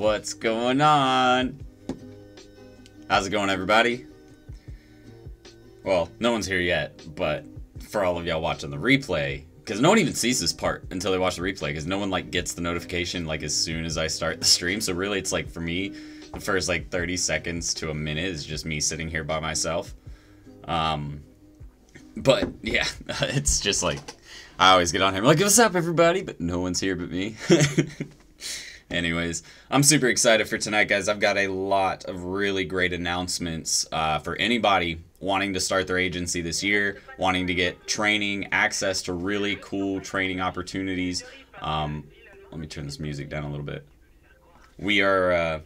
What's going on? How's it going, everybody? Well, no one's here yet, but for all of y'all watching the replay, because no one even sees this part until they watch the replay, because no one like gets the notification like as soon as I start the stream. So really, it's like for me, the first like 30 seconds to a minute is just me sitting here by myself. But yeah, it's just like I always get on here, I'm like, what's up, everybody? But no one's here but me. Anyways, I'm super excited for tonight, guys. I've got a lot of really great announcements for anybody wanting to start their agency this year, wanting to get training, access to really cool training opportunities. Let me turn this music down a little bit. We're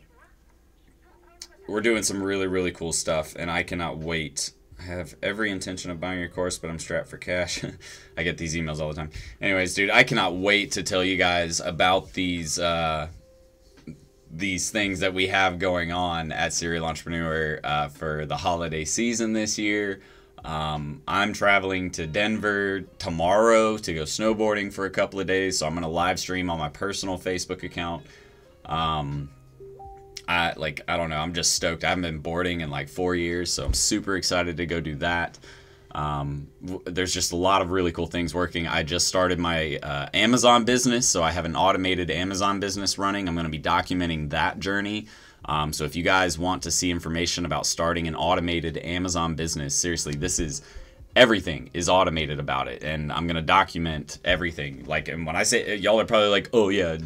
doing some really cool stuff, and I cannot wait. I have every intention of buying your course, but I'm strapped for cash. I get these emails all the time. Anyways, dude, I cannot wait to tell you guys about these things that we have going on at Serial Entrepreneur for the holiday season this year. I'm traveling to Denver tomorrow to go snowboarding for a couple of days, so I'm going to live stream on my personal Facebook account. I don't know, I'm just stoked. I haven't been boarding in like 4 years, so I'm super excited to go do that. There's just a lot of really cool things working. I just started my Amazon business, so I have an automated Amazon business running. I'm going to be documenting that journey. So if you guys want to see information about starting an automated Amazon business, seriously, this is everything is automated about it, and I'm going to document everything. Like, and when I say, y'all are probably like, oh yeah,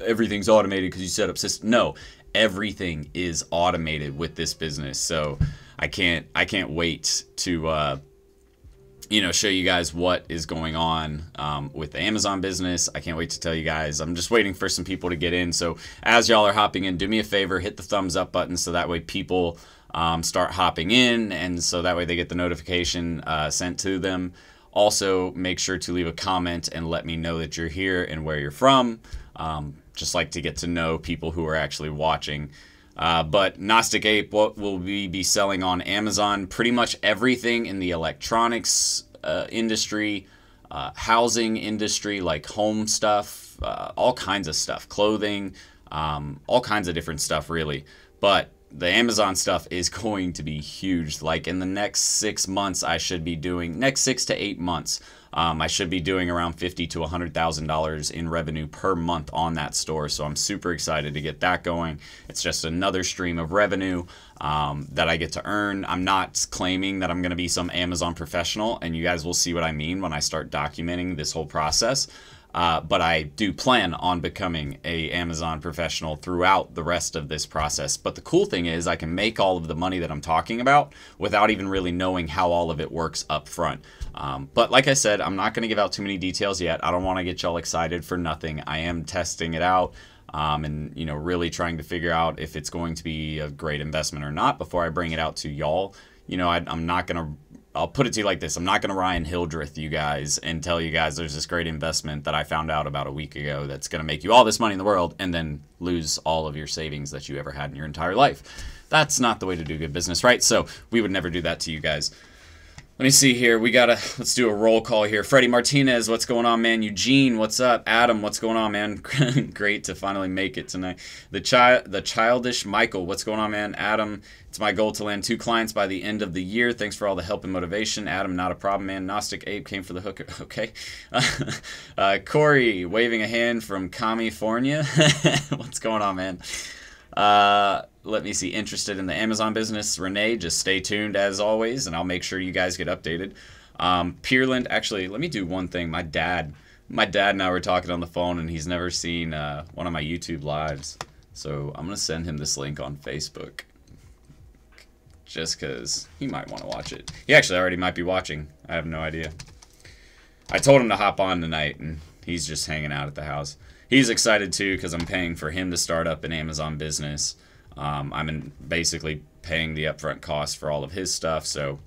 everything's automated because you set up system. No, everything is automated with this business. So I can't wait to show you guys what is going on with the Amazon business. I can't wait to tell you guys. I'm just waiting for some people to get in. So as y'all are hopping in, do me a favor, hit the thumbs up button so that way people start hopping in, and so that way they get the notification sent to them. Also, make sure to leave a comment and let me know that you're here and where you're from. Just like to get to know people who are actually watching. But Gnostic Ape, what will we be selling on Amazon? Pretty much everything in the electronics industry, housing industry, like home stuff, all kinds of stuff, clothing, all kinds of different stuff, really. But the Amazon stuff is going to be huge. Like in the next 6 months, I should be doing, next 6 to 8 months, I should be doing around $50,000 to $100,000 in revenue per month on that store. So I'm super excited to get that going. It's just another stream of revenue that I get to earn. I'm not claiming that I'm going to be some Amazon professional, and you guys will see what I mean when I start documenting this whole process. But I do plan on becoming a Amazon professional throughout the rest of this process. But the cool thing is I can make all of the money that I'm talking about without even really knowing how all of it works up front. But like I said, I'm not going to give out too many details yet. I don't want to get y'all excited for nothing. I am testing it out and really trying to figure out if it's going to be a great investment or not before I bring it out to y'all. I'm not going to, I'll put it to you like this. I'm not going to Ryan Hildreth you guys and tell you guys there's this great investment that I found out about a week ago that's going to make you all this money in the world and then lose all of your savings that you ever had in your entire life. That's not the way to do good business, right? So we would never do that to you guys. Let me see here. Let's do a roll call here. Freddie Martinez, what's going on, man? Eugene, what's up? Adam, what's going on, man? Great to finally make it tonight. The childish Michael, what's going on, man? Adam, it's my goal to land 2 clients by the end of the year. Thanks for all the help and motivation. Adam, not a problem, man. Gnostic Ape came for the hooker. Okay. Corey, waving a hand from California. What's going on, man? Let me see. Interested in the Amazon business, Renee? Just stay tuned as always, and I'll make sure you guys get updated. Peerland, actually, let me do one thing. My dad and I were talking on the phone, and he's never seen one of my YouTube lives, so I'm gonna send him this link on Facebook, just because he might want to watch it. He actually already might be watching. I have no idea. I told him to hop on tonight, and he's just hanging out at the house. He's excited too because I'm paying for him to start up an Amazon business. I'm basically paying the upfront cost for all of his stuff. So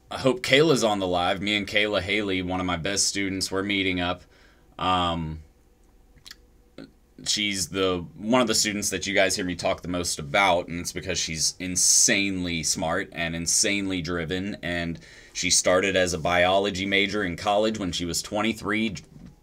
I hope Kayla's on the live. Me and Kayla Haley, one of my best students, we're meeting up. She's one of the students that you guys hear me talk the most about, and it's because she's insanely smart and insanely driven, and she started as a biology major in college when she was 23,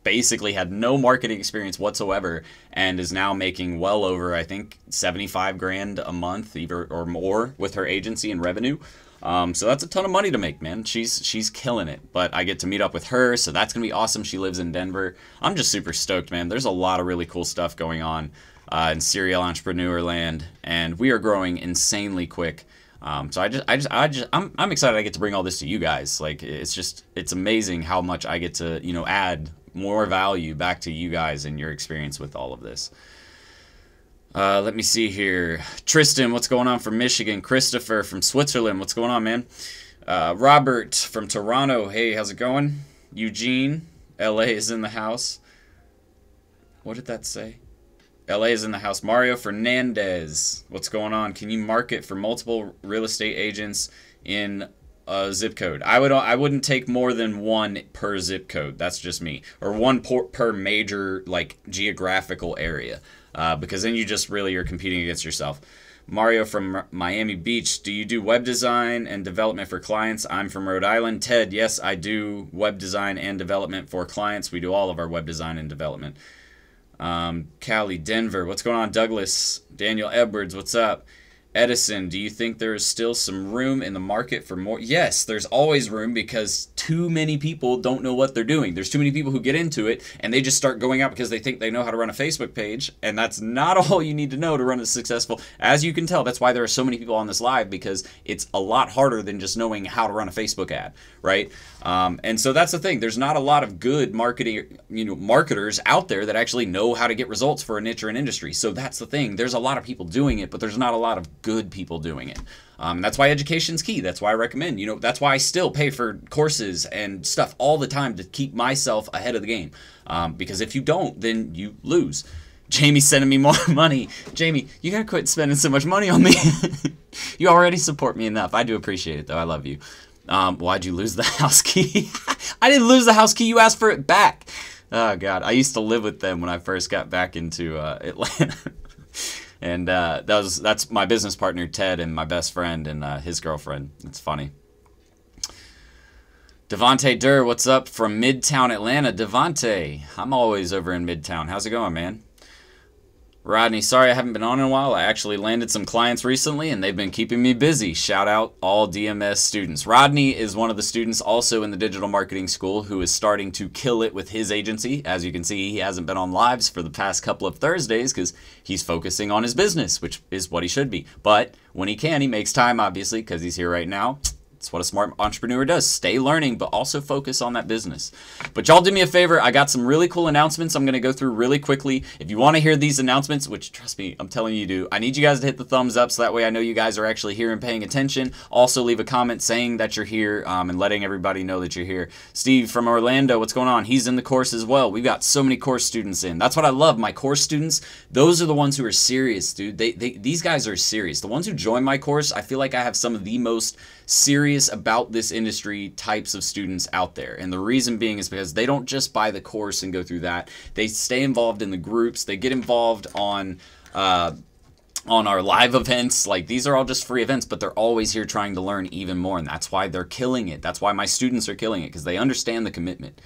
basically had no marketing experience whatsoever and is now making well over, I think, 75 grand a month either or more with her agency and revenue. So that's a ton of money to make, man. She's killing it. But I get to meet up with her, so that's gonna be awesome. She lives in Denver. I'm just super stoked, man. There's a lot of really cool stuff going on in serial entrepreneur land, and we are growing insanely quick. So I'm excited I get to bring all this to you guys. Like, it's amazing how much I get to, add more value back to you guys and your experience with all of this. Let me see here. Tristan, what's going on from Michigan? Christopher from Switzerland, what's going on, man? Robert from Toronto, hey, how's it going? Eugene, LA is in the house. What did that say? LA is in the house. Mario Fernandez, what's going on? Can you market for multiple real estate agents in a zip code? I wouldn't take more than one per zip code. That's just me. Or one per major, like, geographical area. Because then you're competing against yourself. Mario from Miami Beach, do you do web design and development for clients? I'm from Rhode Island. Ted, yes, I do web design and development for clients. We do all of our web design and development. Cali, Denver, what's going on? Douglas, Daniel Edwards, what's up? Edison, do you think there is still some room in the market for more? Yes, there's always room because too many people don't know what they're doing. There's too many people who get into it and they just start going out because they think they know how to run a Facebook page, and that's not all you need to know to run a successful. As you can tell, that's why there are so many people on this live, because it's a lot harder than just knowing how to run a Facebook ad, right? And so that's the thing. There's not a lot of good marketers out there that actually know how to get results for a niche or an industry. So that's the thing. There's a lot of people doing it, but there's not a lot of good people doing it. That's why education's key. That's why I recommend, that's why I still pay for courses and stuff all the time to keep myself ahead of the game. Because if you don't, then you lose. Jamie's sending me more money. Jamie, you gotta quit spending so much money on me. You already support me enough. I do appreciate it, though. I love you. Why'd you lose the house key? I didn't lose the house key. You asked for it back. Oh, God. I used to live with them when I first got back into Atlanta. And that's my business partner, Ted, and my best friend and his girlfriend. It's funny. Devontae Durr, what's up from Midtown Atlanta? Devontae, I'm always over in Midtown. How's it going, man? Rodney, sorry I haven't been on in a while. I actually landed some clients recently, and they've been keeping me busy. Shout out all DMS students. Rodney is one of the students also in the digital marketing school who is starting to kill it with his agency. As you can see, he hasn't been on lives for the past couple of Thursdays because he's focusing on his business, which is what he should be. But when he can, he makes time, obviously, because he's here right now. It's what a smart entrepreneur does. Stay learning, but also focus on that business. But y'all do me a favor. I got some really cool announcements I'm going to go through really quickly. If you want to hear these announcements, which trust me, I'm telling you do, I need you guys to hit the thumbs up so that way I know you guys are actually here and paying attention. Also, leave a comment saying that you're here and letting everybody know that you're here. Steve from Orlando, what's going on? He's in the course as well. We've got so many course students in. That's what I love. My course students, those are the ones who are serious, dude. These guys are serious. The ones who join my course, I feel like I have some of the most serious about this industry types of students out there. And the reason being is because they don't just buy the course and go through that. They stay involved in the groups. They get involved on our live events. Like, these are all just free events, but they're always here trying to learn even more. And that's why they're killing it. That's why my students are killing it, because they understand the commitment.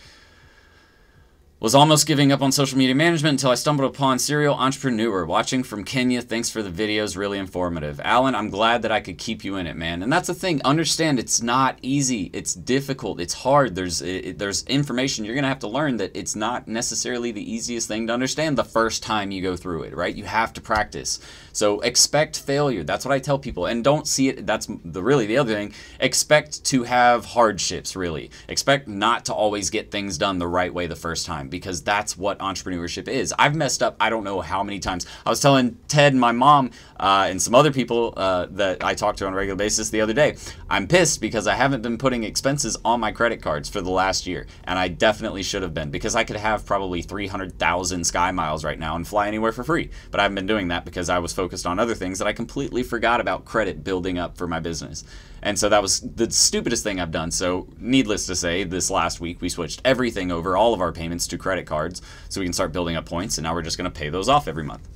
Was almost giving up on social media management until I stumbled upon Serial Entrepreneur. Watching from Kenya. Thanks for the videos. Really informative. Alan, I'm glad that I could keep you in it, man. And that's the thing. Understand, it's not easy. It's difficult. It's hard. There's information you're going to have to learn that it's not necessarily the easiest thing to understand the first time you go through it, right? You have to practice. So expect failure. That's what I tell people. And don't see it. That's really the other thing. Expect to have hardships, really. Expect not to always get things done the right way the first time, because that's what entrepreneurship is. I've messed up I don't know how many times. I was telling Ted and my mom and some other people that I talk to on a regular basis the other day, I'm pissed because I haven't been putting expenses on my credit cards for the last year, and I definitely should have been, because I could have probably 300,000 Sky Miles right now and fly anywhere for free. But I haven't been doing that because I was focused on other things that I completely forgot about credit building up for my business. And so that was the stupidest thing I've done. So needless to say, this last week we switched everything over, all of our payments, to credit cards so we can start building up points, and now we're just going to pay those off every month.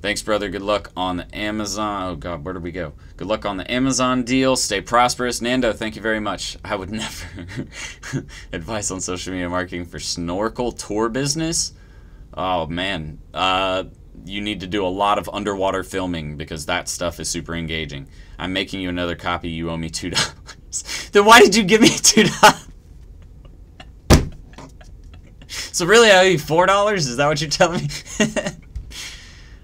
Thanks, brother. Good luck on the Amazon. Oh, God, where did we go? Good luck on the Amazon deal. Stay prosperous. Nando, thank you very much. I would never. Advice on social media marketing for snorkel tour business? Oh, man. You need to do a lot of underwater filming because that stuff is super engaging. I'm making you another copy. You owe me $2. Then why did you give me $2? So really, I owe you $4? Is that what you're telling me?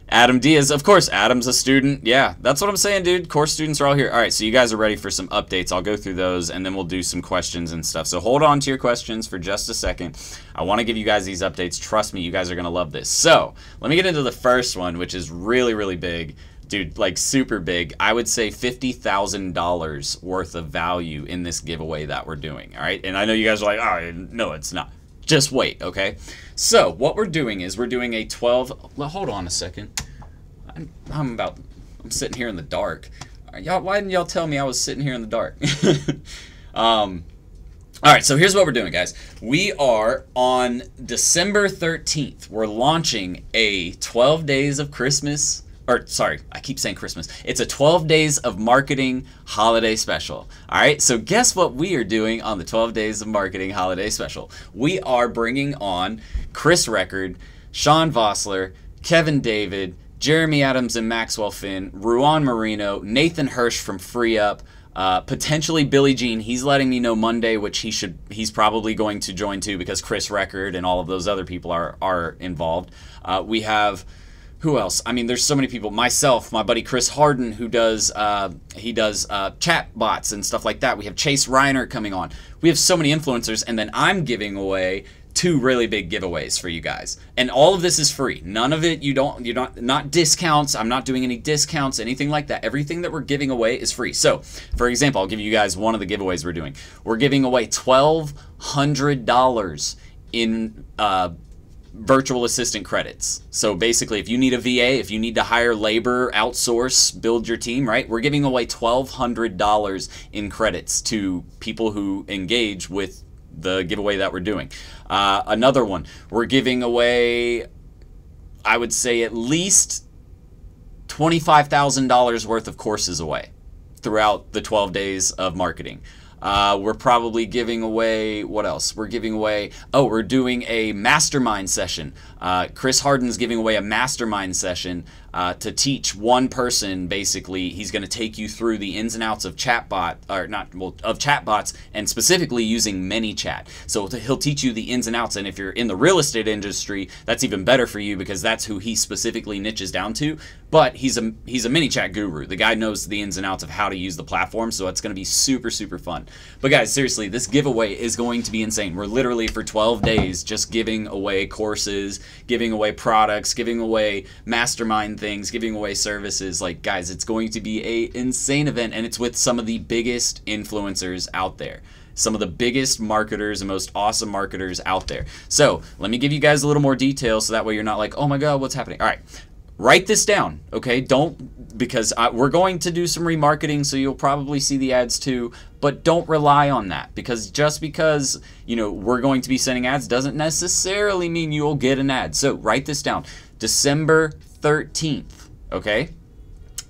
Adam Diaz, of course, Adam's a student. Yeah, that's what I'm saying, dude. Course students are all here. All right, so you guys are ready for some updates. I'll go through those, and then we'll do some questions and stuff. So hold on to your questions for just a second. I want to give you guys these updates. Trust me, you guys are going to love this. So let me get into the first one, which is really, really big. Dude, like super big. I would say $50,000 worth of value in this giveaway that we're doing, all right? And I know you guys are like, oh, no, it's not. Just wait, okay? So what we're doing is we're doing a 12. Well, hold on a second. I'm sitting here in the dark. Y'all, why didn't y'all tell me I was sitting here in the dark? All right, so here's what we're doing, guys. We are on December 13th. We're launching a 12 days of Christmas. Or, sorry, I keep saying Christmas. It's a 12 days of marketing holiday special. All right, so guess what we are doing on the 12 days of marketing holiday special? We are bringing on Chris Record, Sean Vossler, Kevin David, Jeremy Adams and Maxwell Finn, Ruan Marino, Nathan Hirsch from Free Up, potentially Billy Jean. He's letting me know Monday, which he's probably going to join too because Chris Record and all of those other people are involved. We have... Who else? I mean, there's so many people. Myself, my buddy Chris Harden, who does chat bots and stuff like that. We have Chase Reiner coming on. We have so many influencers, and then I'm giving away 2 really big giveaways for you guys. And all of this is free. None of it, not discounts. I'm not doing any discounts, anything like that. Everything that we're giving away is free. So, for example, I'll give you guys one of the giveaways we're doing. We're giving away $1,200 in virtual assistant credits. So basically, if you need a VA, if you need to hire labor, outsource, build your team, right? We're giving away $1,200 in credits to people who engage with the giveaway that we're doing. Another one, we're giving away, I would say at least $25,000 worth of courses away throughout the 12 days of marketing. We're probably giving away, what else? We're giving away, oh, we're doing a mastermind session. Chris Harden's giving away a mastermind session to teach one person, basically. He's going to take you through the ins and outs of chatbots, and specifically using ManyChat. So he'll teach you the ins and outs, and if you're in the real estate industry, that's even better for you because that's who he specifically niches down to. But he's a ManyChat guru. The guy knows the ins and outs of how to use the platform, so it's going to be super, super fun. But guys, seriously, this giveaway is going to be insane. We're literally for 12 days just giving away courses, giving away products, giving away mastermind things, giving away services. Like, guys, it's going to be an insane event, and it's with some of the biggest influencers out there. Some of the biggest marketers and most awesome marketers out there. So let me give you guys a little more detail so that way you're not like, oh my God, what's happening? All right. Write this down, okay? Because we're going to do some remarketing, so you'll probably see the ads too, but don't rely on that, because just because, you know, we're going to be sending ads doesn't necessarily mean you'll get an ad. So write this down, December 13th, okay?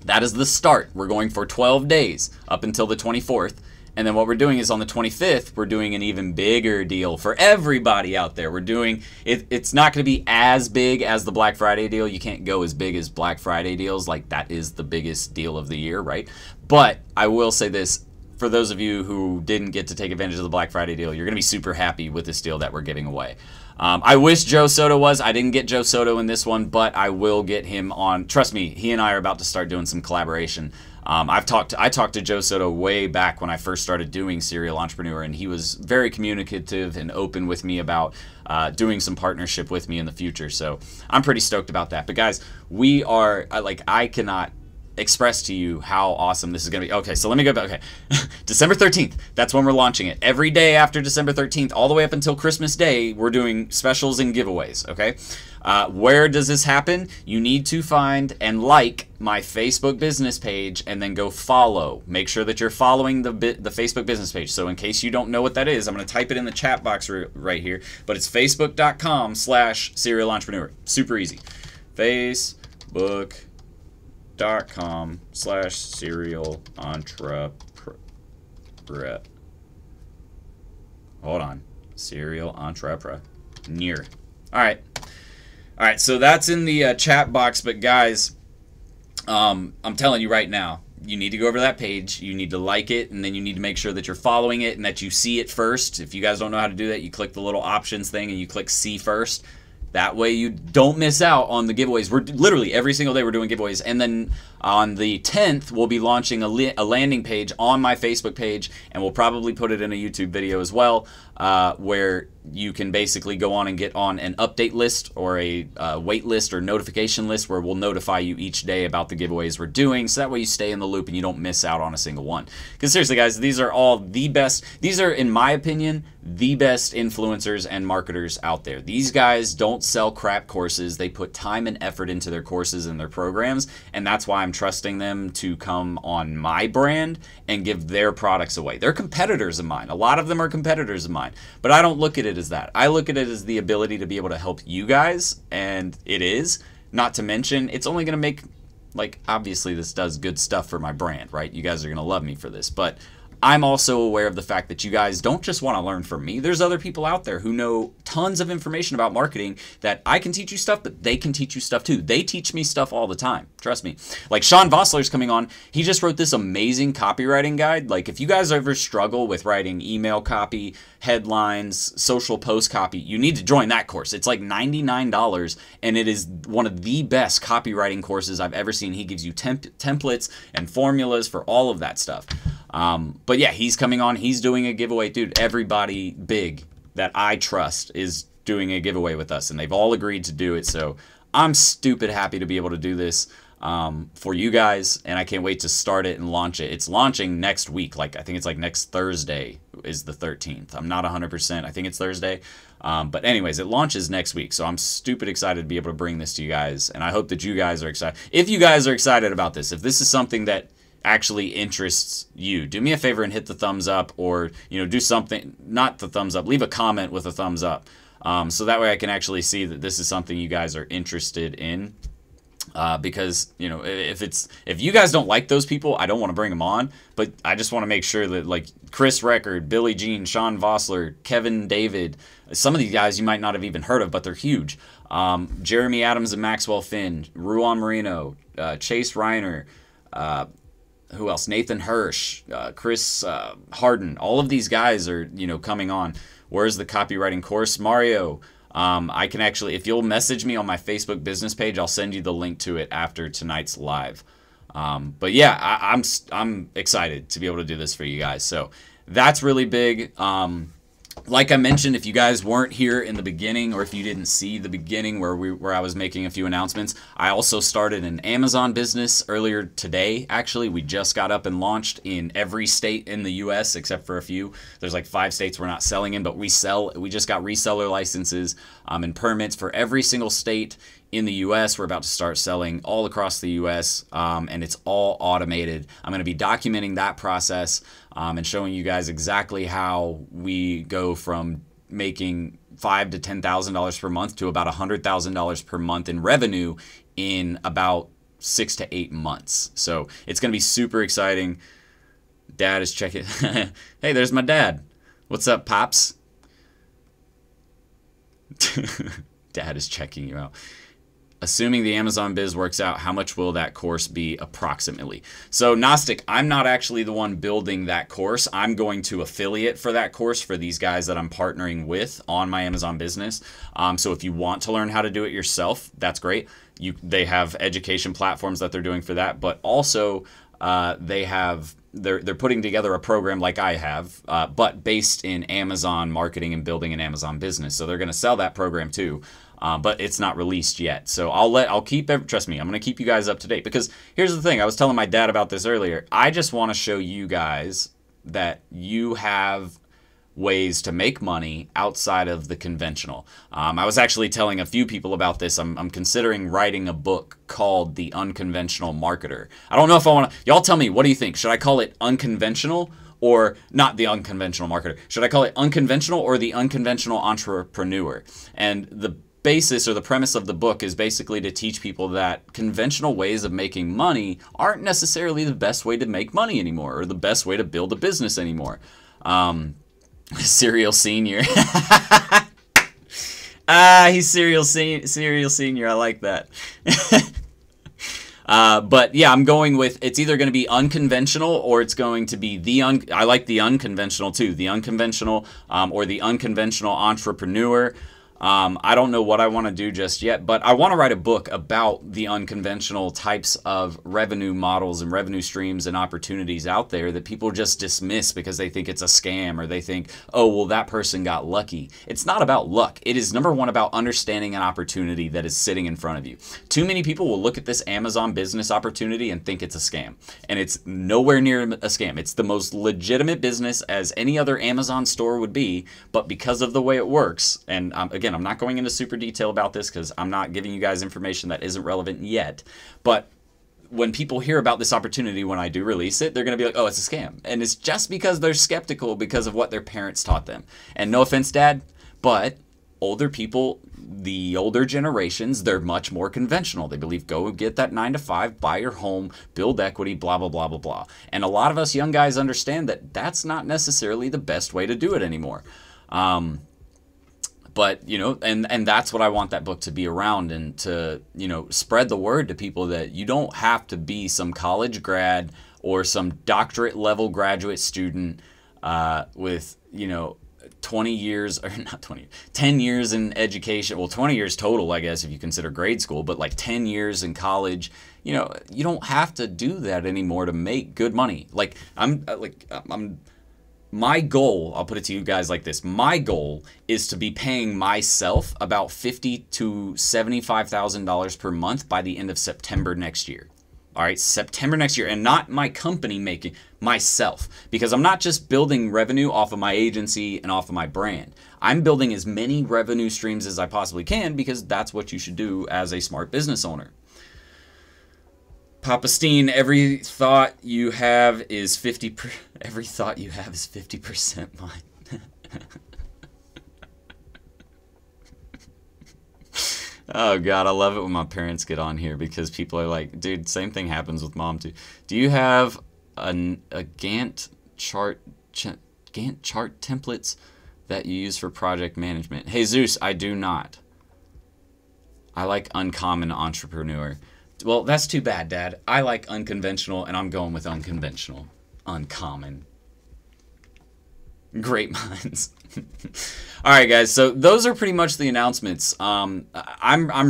That is the start. We're going for 12 days up until the 24th. And then what we're doing is on the 25th, we're doing an even bigger deal for everybody out there. We're doing, it's not going to be as big as the Black Friday deal. You can't go as big as Black Friday deals. Like, that is the biggest deal of the year, right? But I will say this, for those of you who didn't get to take advantage of the Black Friday deal, you're going to be super happy with this deal that we're giving away. I wish Joe Soto was. I didn't get Joe Soto in this one, but I will get him on. Trust me, he and I are about to start doing some collaboration. I talked to Joe Soto way back when I first started doing Serial Entrepreneur, and he was very communicative and open with me about doing some partnership with me in the future. So I'm pretty stoked about that. But guys, we are, I cannot express to you how awesome this is going to be. Okay, so let me go back. Okay, December 13th, that's when we're launching it. Every day after December 13th, all the way up until Christmas Day, we're doing specials and giveaways, okay? Where does this happen? You need to find and like my Facebook business page and then go follow. Make sure that you're following the Facebook business page. So in case you don't know what that is, I'm going to type it in the chat box right here, but it's facebook.com/serial entrepreneur. Super easy. Facebook.com/serial book.com/serial entrepreneur. Hold on. Serial entrepreneur. All right. All right, so that's in the chat box, but guys, I'm telling you right now, you need to go over to that page, you need to like it, and then you need to make sure that you're following it and that you see it first. If you guys don't know how to do that, you click the little options thing and you click see first. That way you don't miss out on the giveaways. We're literally every single day we're doing giveaways. And then on the 10th, we'll be launching a landing page on my Facebook page, and we'll probably put it in a YouTube video as well, where you can basically go on and get on an update list or a wait list or notification list where we'll notify you each day about the giveaways we're doing, so that way you stay in the loop and you don't miss out on a single one. Because seriously guys, these are all the best, these are in my opinion the best influencers and marketers out there. These guys don't sell crap courses, they put time and effort into their courses and their programs, and that's why I'm trusting them to come on my brand and give their products away. They're competitors of mine, a lot of them are competitors of mine, but I don't look at it as that. I look at it as the ability to be able to help you guys, and it is. Not to mention, it's only going to make, like, obviously this does good stuff for my brand, right? You guys are going to love me for this, but I'm also aware of the fact that you guys don't just want to learn from me. There's other people out there who know tons of information about marketing that I can teach you stuff, but they can teach you stuff too. They teach me stuff all the time. Trust me. Like Sean Vossler's coming on. He just wrote this amazing copywriting guide. Like if you guys ever struggle with writing email copy, headlines, social post copy, you need to join that course. It's like $99 and it is one of the best copywriting courses I've ever seen. He gives you templates and formulas for all of that stuff. But yeah, he's coming on. He's doing a giveaway. Dude, everybody big that I trust is doing a giveaway with us, and they've all agreed to do it. So I'm stupid happy to be able to do this for you guys, and I can't wait to start it and launch it. It's launching next week. Like I think it's like next Thursday is the 13th. I'm not 100%. I think it's Thursday. But anyways, it launches next week. So I'm stupid excited to be able to bring this to you guys, and I hope that you guys are excited. If you guys are excited about this, if this is something that actually interests you, do me a favor and hit the thumbs up, or do something, not the thumbs up, leave a comment with a thumbs up, so that way I can actually see that this is something you guys are interested in, because if you guys don't like those people, I don't want to bring them on, but I just want to make sure that like Chris Record, Billy Jean, Sean Vossler, Kevin David, some of these guys you might not have even heard of, but they're huge, Jeremy Adams and Maxwell Finn, Ruan Marino, Chase Reiner, who else? Nathan Hirsch, Chris Harden. All of these guys are, coming on. Where's the copywriting course? Mario. I can actually, if you'll message me on my Facebook business page, I'll send you the link to it after tonight's live. But yeah, I'm excited to be able to do this for you guys. So that's really big. Like I mentioned, if you guys weren't here in the beginning, or if you didn't see the beginning where I was making a few announcements, I also started an Amazon business earlier today. Actually, we just got up and launched in every state in the US except for a few. There's like 5 states we're not selling in, but we just got reseller licenses and permits for every single state in the US. We're about to start selling all across the US, and it's all automated. I'm going to be documenting that process and showing you guys exactly how we go from making $5,000 to $10,000 per month to about $100,000 per month in revenue in about 6 to 8 months. So it's going to be super exciting. Dad is checking. Hey, there's my dad. What's up, Pops? Dad is checking you out. Assuming the Amazon biz works out, how much will that course be approximately? So Gnostic, I'm not actually the one building that course. I'm going to affiliate for that course for these guys that I'm partnering with on my Amazon business. So if you want to learn how to do it yourself, that's great. They have education platforms that they're doing for that, but also they're putting together a program like I have, but based in Amazon marketing and building an Amazon business. So they're going to sell that program too. But it's not released yet. So trust me, I'm going to keep you guys up to date, because here's the thing. I was telling my dad about this earlier. I just want to show you guys that you have ways to make money outside of the conventional. I was actually telling a few people about this. I'm considering writing a book called The Unconventional Marketer. I don't know if I want to, y'all tell me, what do you think? Should I call it unconventional or not the unconventional marketer? Should I call it unconventional or the unconventional entrepreneur? And the basis or the premise of the book is basically to teach people that conventional ways of making money aren't necessarily the best way to make money anymore, or the best way to build a business anymore. Serial senior. He's serial senior. I like that. But yeah, I'm going with, it's either going to be unconventional or it's going to be I like the unconventional too. The unconventional, or the unconventional entrepreneur. I don't know what I want to do just yet, but I want to write a book about the unconventional types of revenue models and revenue streams and opportunities out there that people just dismiss because they think it's a scam, or they think, oh, well, that person got lucky. It's not about luck. It is, number one, about understanding an opportunity that is sitting in front of you. Too many people will look at this Amazon business opportunity and think it's a scam, and it's nowhere near a scam. It's the most legitimate business as any other Amazon store would be, but because of the way it works, and again, I'm not going into super detail about this because I'm not giving you guys information that isn't relevant yet. But when people hear about this opportunity, when I do release it, they're going to be like, oh, it's a scam. And it's just because they're skeptical because of what their parents taught them. And no offense, Dad, but older people, the older generations, they're much more conventional. They believe, go get that 9 to 5, buy your home, build equity, blah, blah, blah, blah, blah. And a lot of us young guys understand that that's not necessarily the best way to do it anymore. But, you know, and that's what I want that book to be around, and to, you know, spread the word to people that you don't have to be some college grad or some doctorate level graduate student with, you know, 20 years, or not 20, 10 years in education. Well, 20 years total, I guess, if you consider grade school, but like 10 years in college. You know, you don't have to do that anymore to make good money. My goal, I'll put it to you guys like this. My goal is to be paying myself about $50,000 to $75,000 per month by the end of September next year. All right, September next year, and not my company making, myself, because I'm not just building revenue off of my agency and off of my brand. I'm building as many revenue streams as I possibly can, because that's what you should do as a smart business owner. Papa Steen, every thought you have is 50% mine. Oh God, I love it when my parents get on here, because people are like, dude, same thing happens with mom too. Do you have a Gantt chart templates that you use for project management? Hey Zeus, I do not. I like uncommon entrepreneur. Well, that's too bad, Dad. I like unconventional, and I'm going with unconventional. Uncommon. Great minds. All right, guys. So those are pretty much the announcements. I'm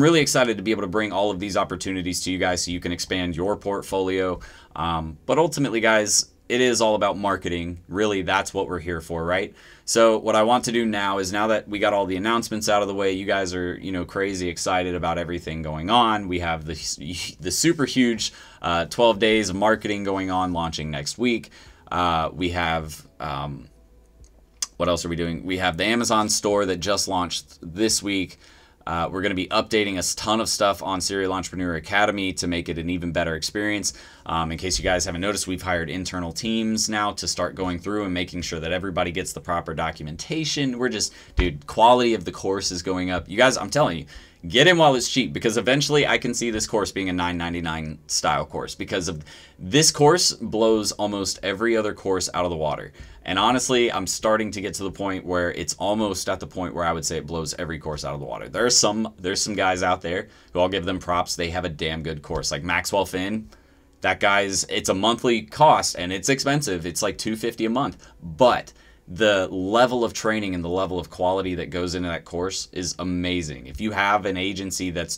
really excited to be able to bring all of these opportunities to you guys so you can expand your portfolio. But ultimately, guys, it is all about marketing. Really, that's what we're here for, right? So what I want to do now is, now that we got all the announcements out of the way, you guys are, you know, crazy excited about everything going on. We have the super huge 12 days of marketing going on, launching next week. We have, what else are we doing? We have the Amazon store that just launched this week. We're going to be updating a ton of stuff on Serial Entrepreneur Academy to make it an even better experience. In case you guys haven't noticed, we've hired internal teams now to start going through and making sure that everybody gets the proper documentation. We're just, dude, quality of the course is going up. You guys, I'm telling you, get in while it's cheap, because eventually I can see this course being a $9.99 style course, because of this course blows almost every other course out of the water. And honestly, I'm starting to get to the point where it's almost at the point where I would say it blows every course out of the water. There's some guys out there who, I'll give them props, they have a damn good course. Like Maxwell Finn, that guy's, it's a monthly cost and it's expensive. It's like $250 a month. But the level of training and the level of quality that goes into that course is amazing. If you have an agency that's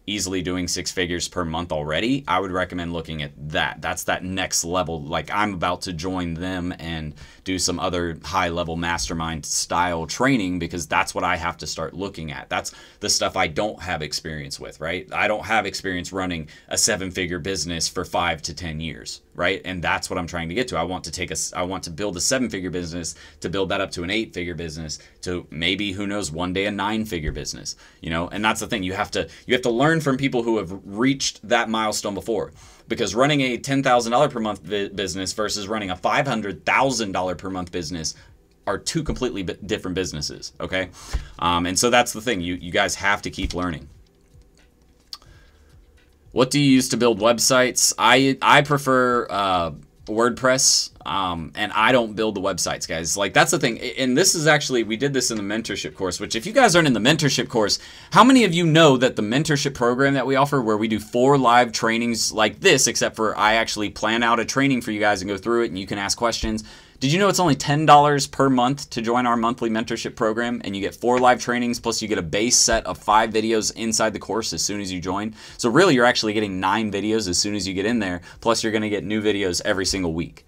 easily doing 6 figures per month already, I would recommend looking at that. That's that next level. Like, I'm about to join them and do some other high level mastermind style training, because that's what I have to start looking at. That's the stuff I don't have experience with, right? I don't have experience running a 7-figure business for 5 to 10 years, right? And that's what I'm trying to get to. I want to build a 7-figure business, to build that up to an 8-figure business, to maybe, who knows, one day a 9-figure business, you know? And that's the thing. You have to learn from people who have reached that milestone before, because running a $10,000 per month business versus running a $500,000 per month business, are two completely different businesses, okay? And so that's the thing. You guys have to keep learning. What do you use to build websites? I prefer WordPress, and I don't build the websites, guys. Like, that's the thing. And this is actually, we did this in the mentorship course, which if you guys aren't in the mentorship course, how many of you know that the mentorship program that we offer, where we do 4 live trainings like this, except for I actually plan out a training for you guys and go through it and you can ask questions. Did you know it's only $10 per month to join our monthly mentorship program, and you get 4 live trainings, plus you get a base set of 5 videos inside the course as soon as you join? So really, you're actually getting 9 videos as soon as you get in there, plus you're going to get new videos every single week.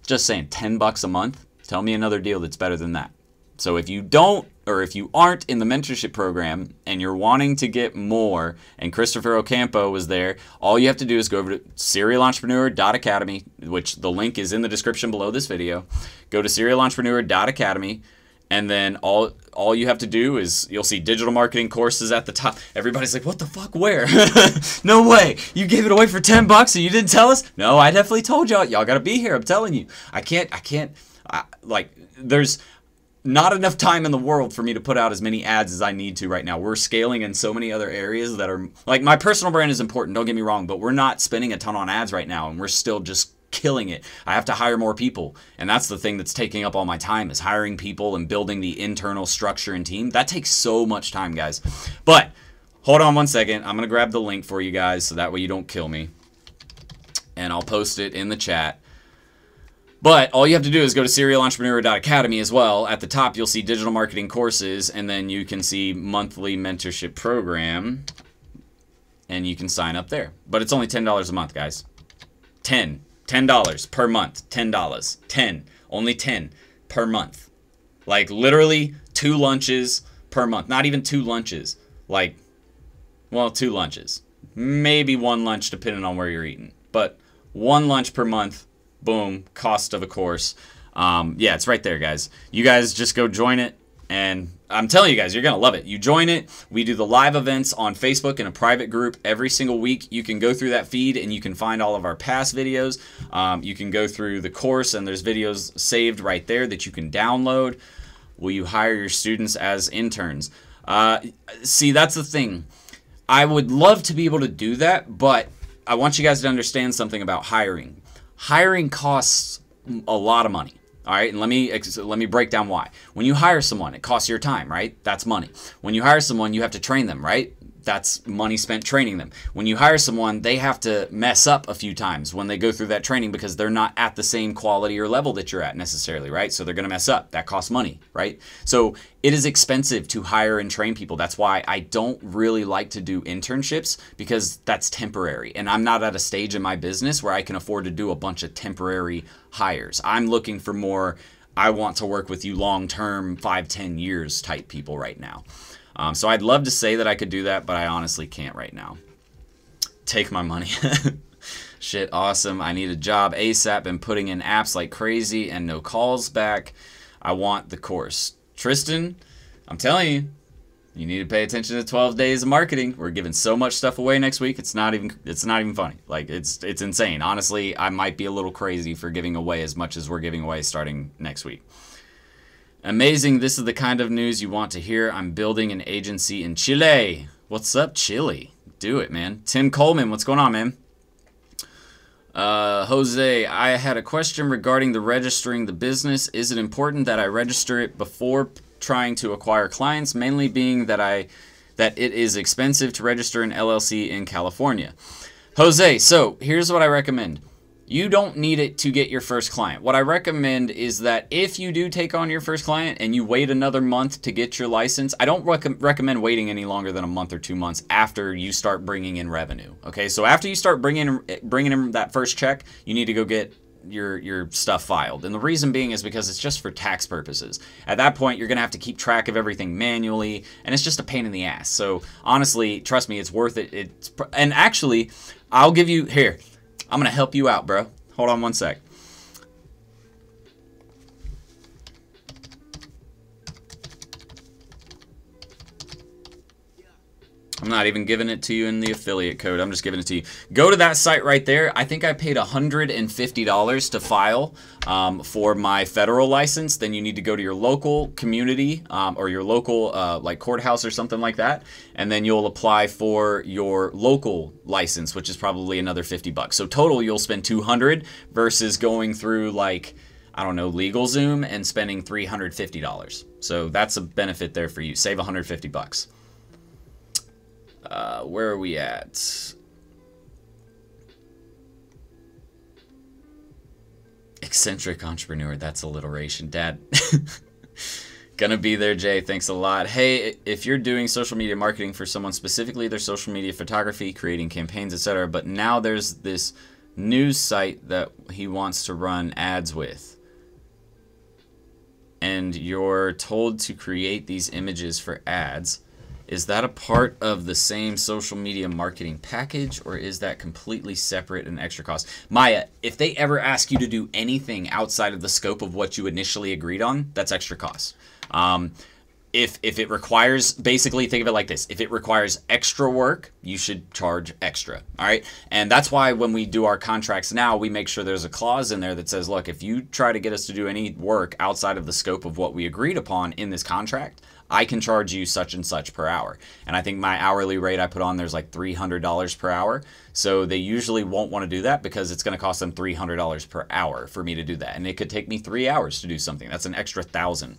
Just saying, $10 a month. Tell me another deal that's better than that. So if you don't, or if you aren't in the mentorship program and you're wanting to get more, and Christopher Ocampo was there, all you have to do is go over to serialentrepreneur.academy, which the link is in the description below this video. Go to serialentrepreneur.academy, and then all you have to do is, you'll see digital marketing courses at the top. Everybody's like, what the fuck, where? No way. You gave it away for $10 and you didn't tell us? No, I definitely told y'all. Y'all got to be here. I'm telling you. There's not enough time in the world for me to put out as many ads as I need to right now. We're scaling in so many other areas that are, like, my personal brand is important, don't get me wrong, but we're not spending a ton on ads right now, and we're still just killing it. I have to hire more people, and that's the thing that's taking up all my time, is hiring people and building the internal structure and team. That takes so much time, guys. But hold on one second. I'm going to grab the link for you guys so that way you don't kill me, and I'll post it in the chat. But all you have to do is go to serialentrepreneur.academy as well. At the top, you'll see digital marketing courses, and then you can see monthly mentorship program, and you can sign up there. But it's only $10 a month, guys. $10 per month. $10. 10. Only 10 per month. Like, literally 2 lunches per month. Not even 2 lunches. Like, well, 2 lunches. Maybe 1 lunch depending on where you're eating. But 1 lunch per month. Boom, cost of a course. Yeah, it's right there, guys. You guys just go join it, and I'm telling you guys, you're going to love it. You join it. We do the live events on Facebook in a private group every single week. You can go through that feed, and you can find all of our past videos. You can go through the course, and there's videos saved right there that you can download. Will you hire your students as interns? See, that's the thing. I would love to be able to do that, but I want you guys to understand something about hiring. Hiring costs a lot of money, all right? And let me break down why. When you hire someone, it costs your time, right? That's money. When you hire someone, you have to train them, right? That's money spent training them. When you hire someone, they have to mess up a few times when they go through that training, because they're not at the same quality or level that you're at necessarily, right? So they're going to mess up. That costs money, right? So it is expensive to hire and train people. That's why I don't really like to do internships, because that's temporary. And I'm not at a stage in my business where I can afford to do a bunch of temporary hires. I'm looking for more, I want to work with you long-term, 5-10 years type people right now. So I'd love to say that I could do that, but I honestly can't right now. Take my money. Shit, awesome. I need a job ASAP. Been putting in apps like crazy and no calls back. I want the course. Tristan, I'm telling you, you need to pay attention to 12 days of marketing. We're giving so much stuff away next week. It's not even funny. Like, it's insane. Honestly, I might be a little crazy for giving away as much as we're giving away starting next week. Amazing. This is the kind of news you want to hear. I'm building an agency in Chile. What's up, Chile? Do it, man. Tim Coleman, what's going on, man? Jose, I had a question regarding the registering the business. Is it important that I register it before trying to acquire clients, mainly being that it is expensive to register an LLC in California? Jose, so here's what I recommend. You don't need it to get your first client. What I recommend is that if you do take on your first client and you wait another month to get your license, I don't recommend waiting any longer than a month or 2 months after you start bringing in revenue. Okay, so after you start bringing in that first check, you need to go get your stuff filed. And the reason being is because it's just for tax purposes. At that point, you're gonna have to keep track of everything manually, and it's just a pain in the ass. So honestly, trust me, it's worth it. And actually, I'll give you, here, I'm going to help you out, bro. Hold on one sec. I'm not even giving it to you in the affiliate code. I'm just giving it to you. Go to that site right there. I think I paid $150 to file for my federal license. Then you need to go to your local community or your local like courthouse or something like that. And then you'll apply for your local license, which is probably another $50. So total, you'll spend $200 versus going through like, I don't know, LegalZoom and spending $350. So that's a benefit there for you. Save $150. Where are we at? Eccentric entrepreneur. That's alliteration. Dad. Gonna be there, Jay. Thanks a lot. Hey, if you're doing social media marketing for someone specifically, their social media photography, creating campaigns, etc. But now there's this news site that he wants to run ads with. And you're told to create these images for ads. Is that a part of the same social media marketing package, or is that completely separate and extra cost? Maya, if they ever ask you to do anything outside of the scope of what you initially agreed on, that's extra cost. If it requires, basically think of it like this. If it requires extra work, you should charge extra, all right? And that's why when we do our contracts now, we make sure there's a clause in there that says, look, if you try to get us to do any work outside of the scope of what we agreed upon in this contract, I can charge you such and such per hour. And I think my hourly rate I put on there's like $300 per hour. So they usually won't want to do that because it's going to cost them $300 per hour for me to do that. And it could take me 3 hours to do something. That's an extra $1,000.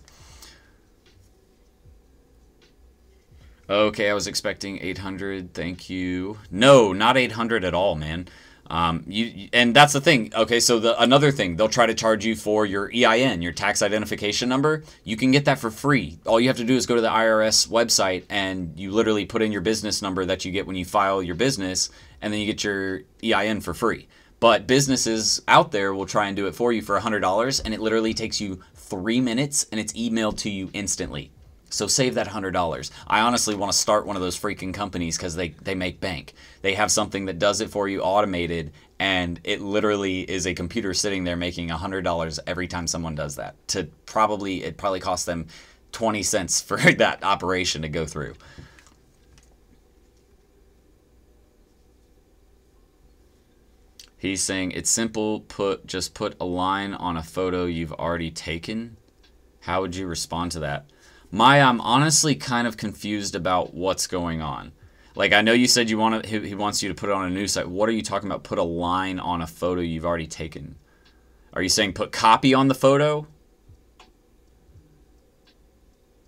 Okay, I was expecting 800. Thank you. No, not 800 at all, man. And that's the thing. Okay, so another thing, they'll try to charge you for your EIN, your tax identification number. You can get that for free. All you have to do is go to the IRS website and you literally put in your business number that you get when you file your business, and then you get your EIN for free. But businesses out there will try and do it for you for $100, and it literally takes you 3 minutes and it's emailed to you instantly. So save that $100. I honestly want to start one of those freaking companies because they make bank. They have something that does it for you automated, and it literally is a computer sitting there making $100 every time someone does that. It probably costs them 20 cents for that operation to go through. He's saying it's simple. Just put a line on a photo you've already taken. How would you respond to that? Maya, I'm honestly kind of confused about what's going on. Like, I know you said he wants you to put it on a news site. What are you talking about? Put a line on a photo you've already taken. Are you saying put copy on the photo?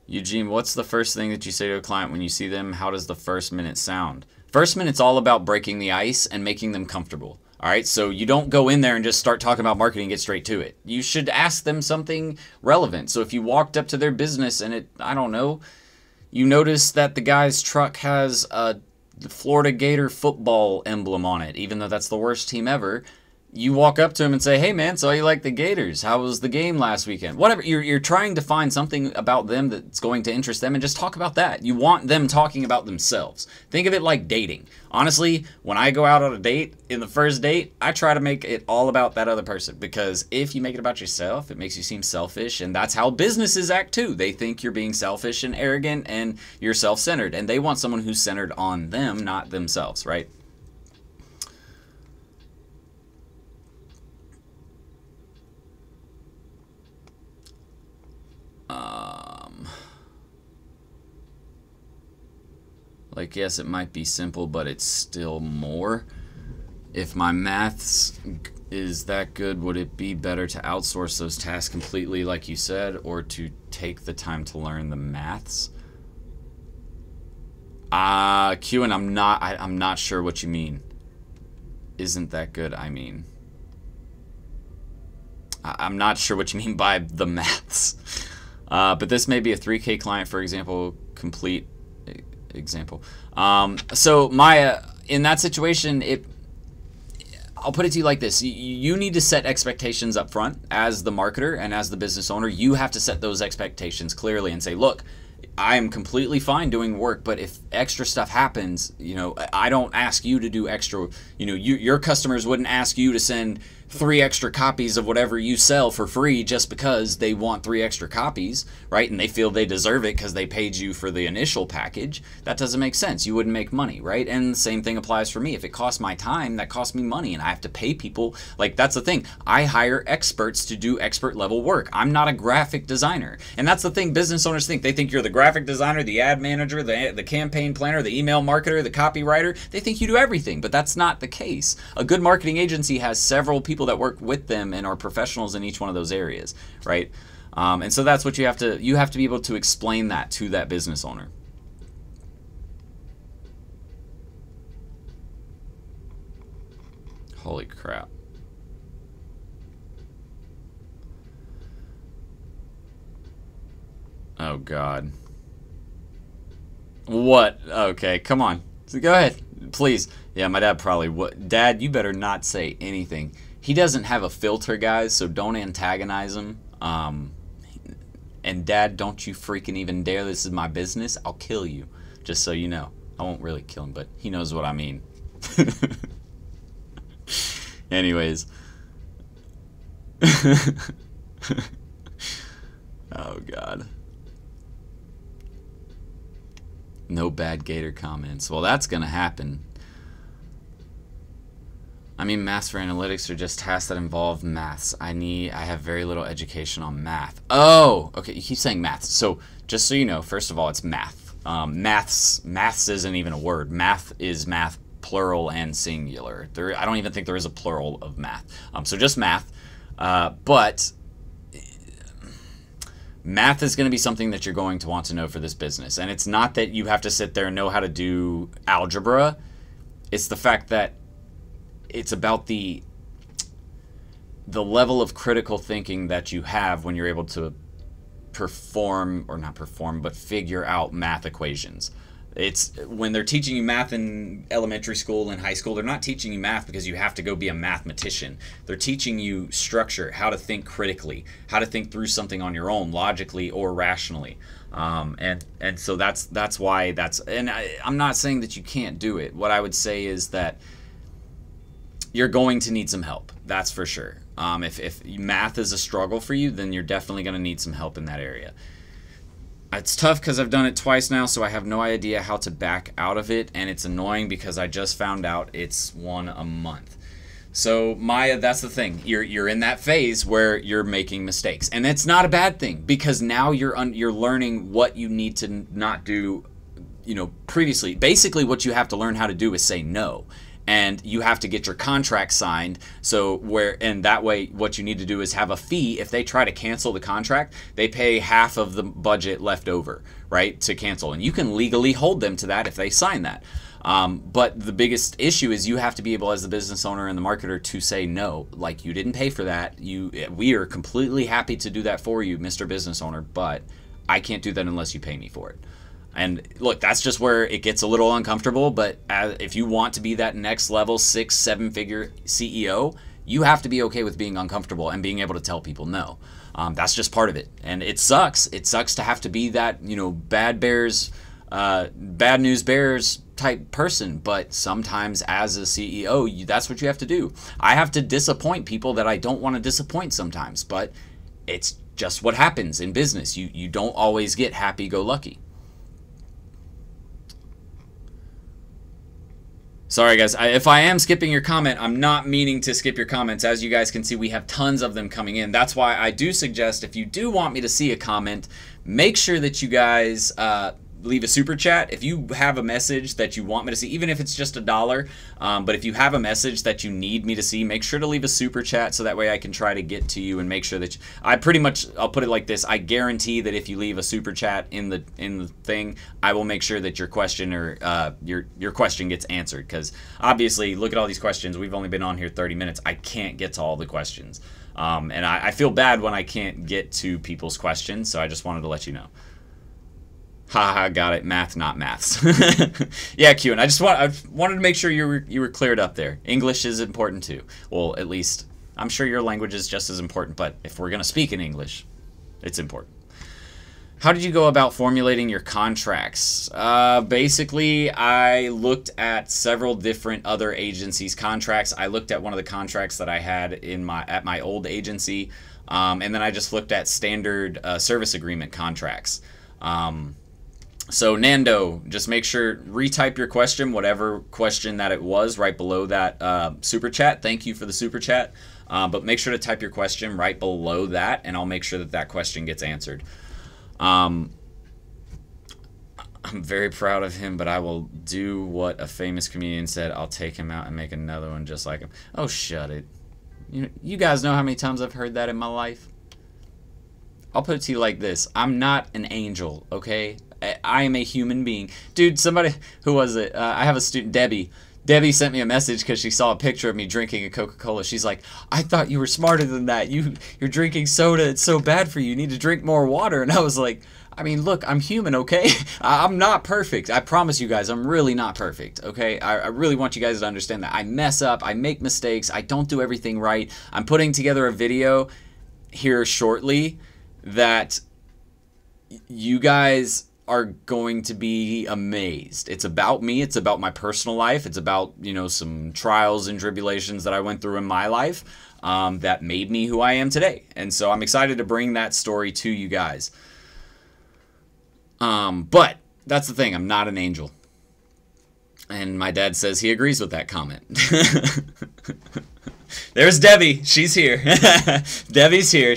Eugene, what's the first thing that you say to a client when you see them? How does the first minute sound? First minute's all about breaking the ice and making them comfortable. All right, so you don't go in there and just start talking about marketing and get straight to it. You should ask them something relevant. So if you walked up to their business and I don't know, you notice that the guy's truck has a Florida Gator football emblem on it, even though that's the worst team ever, you walk up to him and say, hey man, so you like the Gators? How was the game last weekend? Whatever, you're trying to find something about them that's going to interest them and just talk about that. You want them talking about themselves. Think of it like dating. Honestly, when I go out on a date, in the first date, I try to make it all about that other person, because if you make it about yourself, it makes you seem selfish, and that's how businesses act too. They think you're being selfish and arrogant and you're self-centered, and they want someone who's centered on them, not themselves, right? Like, yes, it might be simple, but it's still more. If my maths is that good, would it be better to outsource those tasks completely, like you said, or to take the time to learn the maths? Q, and I'm not sure what you mean. Isn't that good? I mean, I'm not sure what you mean by the maths. But this may be a 3K client, for example, complete example. So Maya, in that situation, I'll put it to you like this. You need to set expectations up front as the marketer and as the business owner. You have to set those expectations clearly and say, look, I am completely fine doing work, but if extra stuff happens, you know, I don't ask you to do extra, you know, your customers wouldn't ask you to send 3 extra copies of whatever you sell for free just because they want 3 extra copies, right? And they feel they deserve it because they paid you for the initial package. That doesn't make sense. You wouldn't make money, right? And the same thing applies for me. If it costs my time, that costs me money, and I have to pay people. Like, that's the thing. I hire experts to do expert level work. I'm not a graphic designer. And that's the thing business owners think. They think you're the graphic designer, the ad manager, the campaign planner, the email marketer, the copywriter. They think you do everything, but that's not the case. A good marketing agency has several people that work with them and are professionals in each one of those areas, right? And so that's what you have to be able to explain that to that business owner. Holy crap. Oh God. What? Okay, come on. So go ahead, please. Yeah, my dad probably would. Dad, you better not say anything. He doesn't have a filter, guys, so don't antagonize him. And Dad, don't you freaking even dare. This is my business. I'll kill you, just so you know. I won't really kill him, but he knows what I mean. Anyways. Oh, God. No bad Gator comments. Well, that's going to happen. I mean, maths for analytics are just tasks that involve maths. I have very little education on math. Oh, okay. You keep saying maths. So just so you know, first of all, it's math. Maths isn't even a word. Math is math, plural and singular. I don't even think there is a plural of math. So just math. But math is going to be something that you're going to want to know for this business. And it's not that you have to sit there and know how to do algebra. It's the fact that it's about the level of critical thinking that you have when you're able to perform, or not perform, but figure out math equations. It's when they're teaching you math in elementary school and high school, they're not teaching you math because you have to go be a mathematician. They're teaching you structure, how to think critically, how to think through something on your own, logically or rationally. And so that's why I'm not saying that you can't do it. What I would say is that you're going to need some help. That's for sure. If math is a struggle for you, then you're definitely going to need some help in that area. It's tough because I've done it twice now, so I have no idea how to back out of it, and it's annoying because I just found out it's one a month. So Maya, that's the thing. You're in that phase where you're making mistakes, and it's not a bad thing because now you're learning what you need to not do. You know, previously, basically what you have to learn how to do is say no. And you have to get your contract signed. And that way what you need to do is have a fee. If they try to cancel the contract, they pay half of the budget left over, right, to cancel. And you can legally hold them to that if they sign that. But the biggest issue is you have to be able, as the business owner and the marketer, to say no. Like, you didn't pay for that. We are completely happy to do that for you, Mr. Business Owner, but I can't do that unless you pay me for it. And look, that's just where it gets a little uncomfortable, but if you want to be that next level 6-7 figure CEO, you have to be okay with being uncomfortable and being able to tell people no. That's just part of it. And it sucks. It sucks to have to be that, you know, bad news bears type person, but sometimes as a CEO, that's what you have to do. I have to disappoint people that I don't want to disappoint sometimes, but it's just what happens in business. You don't always get happy-go-lucky. Sorry, guys. If I am skipping your comment, I'm not meaning to skip your comments. As you guys can see, we have tons of them coming in. That's why I do suggest, if you do want me to see a comment, make sure that you guys leave a super chat. If you have a message that you want me to see, even if it's just $1, but if you have a message that you need me to see, make sure to leave a super chat so that way I can try to get to you and make sure that I'll put it like this. I guarantee that if you leave a super chat in the thing, I will make sure that your question or your question gets answered, because obviously, look at all these questions. We've only been on here 30 minutes. I can't get to all the questions. And I feel bad when I can't get to people's questions, so I just wanted to let you know. Haha, got it. Math, not maths. Yeah, Q, and I wanted to make sure you were cleared up there. English is important too. Well, at least I'm sure your language is just as important, but if we're gonna speak in English, it's important. How did you go about formulating your contracts? Basically, I looked at several different other agencies' contracts. I looked at one of the contracts that I had at my old agency, and then I just looked at standard service agreement contracts. So Nando, just make sure, retype your question, whatever question that it was, right below that super chat. Thank you for the super chat. But make sure to type your question right below that, and I'll make sure that that question gets answered. I'm very proud of him, but I will do what a famous comedian said. I'll take him out and make another one just like him. Oh, shut it. You guys know how many times I've heard that in my life? I'll put it to you like this. I'm not an angel, okay? I am a human being. Dude, somebody, who was it? I have a student, Debbie. Debbie sent me a message because she saw a picture of me drinking a Coca-Cola. She's like, I thought you were smarter than that. You're drinking soda. It's so bad for you. You need to drink more water. And I was like, I mean, look, I'm human, okay? I'm not perfect. I promise you guys, I'm really not perfect, okay? I really want you guys to understand that. I mess up. I make mistakes. I don't do everything right. I'm putting together a video here shortly that you guys are going to be amazed. It's about me. It's about my personal life. It's about, you know, some trials and tribulations that I went through in my life that made me who I am today. And so I'm excited to bring that story to you guys. But that's the thing. I'm not an angel. And my dad says he agrees with that comment. There's Debbie. She's here. Debbie's here.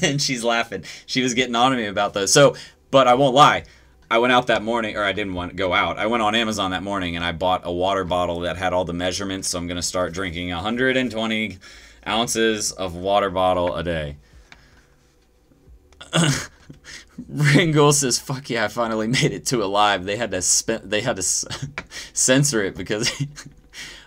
And she's laughing. She was getting on to me about those. So, but I won't lie. I went out that morning, or I didn't want to go out. I went on Amazon that morning and I bought a water bottle that had all the measurements. So I'm going to start drinking 120 ounces of water bottle a day. Ringo says, "Fuck yeah, I finally made it to alive." They had to censor it because.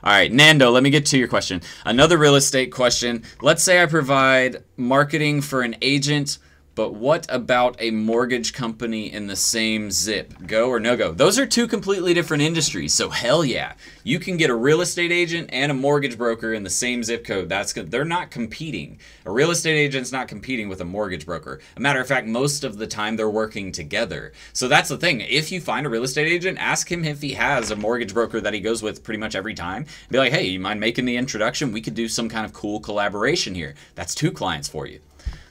All right, Nando, let me get to your question. Another real estate question. Let's say I provide marketing for an agent, but what about a mortgage company in the same zip? Go or no go? Those are two completely different industries, so hell yeah. You can get a real estate agent and a mortgage broker in the same zip code. They're not competing. A real estate agent's not competing with a mortgage broker. A matter of fact, most of the time they're working together. So that's the thing. If you find a real estate agent, ask him if he has a mortgage broker that he goes with pretty much every time. Be like, hey, you mind making the introduction? We could do some kind of cool collaboration here. That's 2 clients for you.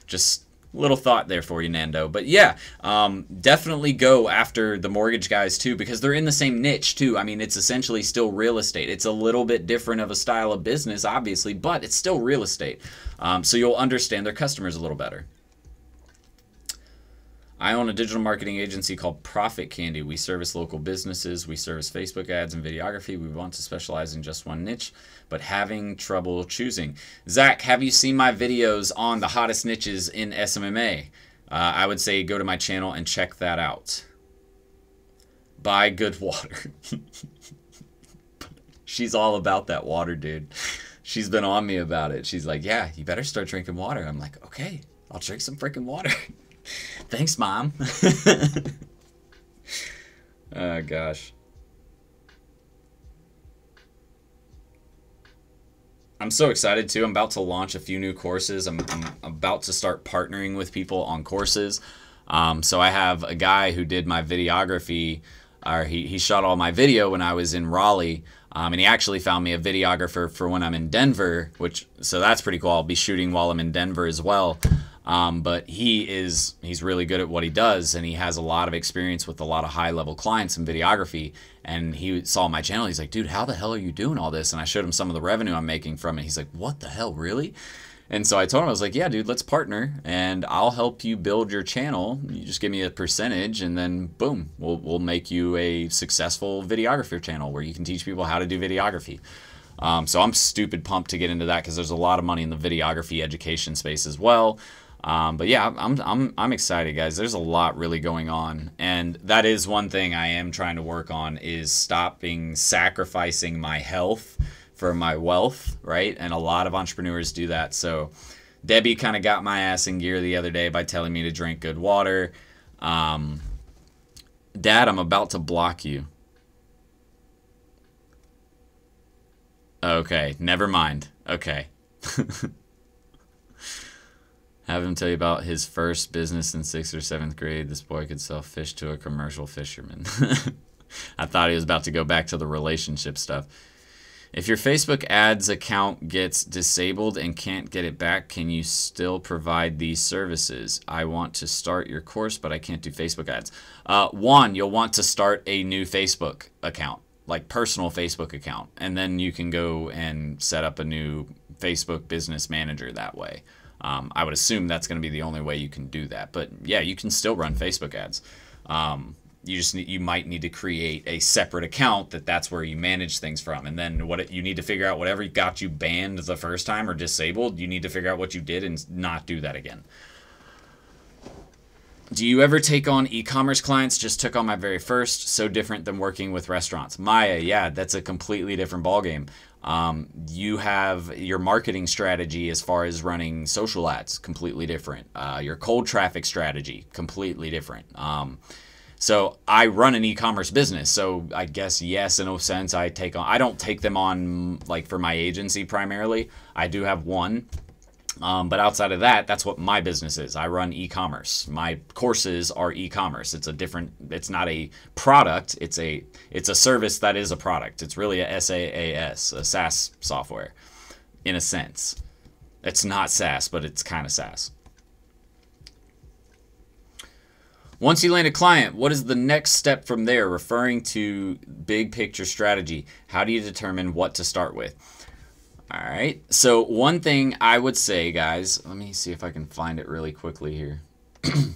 Just little thought there for you, Nando. But yeah, definitely go after the mortgage guys too, because they're in the same niche too. I mean, it's essentially still real estate. It's a little bit different of a style of business, obviously, but it's still real estate. So you'll understand their customers a little better. I own a digital marketing agency called Profit Candy. We service local businesses. We service Facebook ads and videography. We want to specialize in just one niche, but having trouble choosing. Zach, have you seen my videos on the hottest niches in SMMA? I would say go to my channel and check that out. Buy good water. She's all about that water, dude. She's been on me about it. She's like, yeah, you better start drinking water. I'm like, okay, I'll drink some freaking water. Thanks, Mom. Oh, gosh. I'm so excited, too. I'm about to launch a few new courses. I'm about to start partnering with people on courses. So I have a guy who did my videography, or he shot all my video when I was in Raleigh. And he actually found me a videographer for when I'm in Denver, so that's pretty cool. I'll be shooting while I'm in Denver as well. But he's really good at what he does, and he has a lot of experience with a lot of high-level clients in videography. And he saw my channel. He's like, dude, how the hell are you doing all this? And I showed him some of the revenue I'm making from it. He's like, what the hell, really? And so I told him, I was like, yeah, dude, let's partner, and I'll help you build your channel. You just give me a percentage, and then boom, we'll make you a successful videographer channel where you can teach people how to do videography. So I'm stupid pumped to get into that because there's a lot of money in the videography education space as well. But yeah, I'm excited, guys. There's a lot really going on, and that is one thing I am trying to work on, is sacrificing my health for my wealth, right? And a lot of entrepreneurs do that. So Debbie kind of got my ass in gear the other day by telling me to drink good water. Dad, I'm about to block you. Okay, never mind. Okay. Have him tell you about his first business in 6th or 7th grade. This boy could sell fish to a commercial fisherman. I thought he was about to go back to the relationship stuff. If your Facebook ads account gets disabled and can't get it back, can you still provide these services? I want to start your course, but I can't do Facebook ads. One, you'll want to start a new Facebook account, like personal Facebook account, and then you can go and set up a new Facebook business manager that way. I would assume that's going to be the only way you can do that. But yeah, you can still run Facebook ads. You might need to create a separate account that's where you manage things from. And then you need to figure out whatever got you banned the first time or disabled, you need to figure out what you did and not do that again. Do you ever take on e-commerce clients? Just took on my very first. So different than working with restaurants. Maya, yeah, that's a completely different ballgame. You have your marketing strategy as far as running social ads, completely different. Your cold traffic strategy, completely different. So I run an e-commerce business. So I guess, yes, in a sense, I don't take them on like for my agency primarily. I do have one. But outside of that, that's what my business is. I run e-commerce. My courses are e-commerce. It's not a product. It's a service that is a product. It's really a SaaS, a SaaS software, in a sense. It's not SaaS, but it's kind of SaaS. Once you land a client, what is the next step from there? Referring to big picture strategy, how do you determine what to start with? All right, so one thing I would say, guys, let me see if I can find it really quickly here. Oh,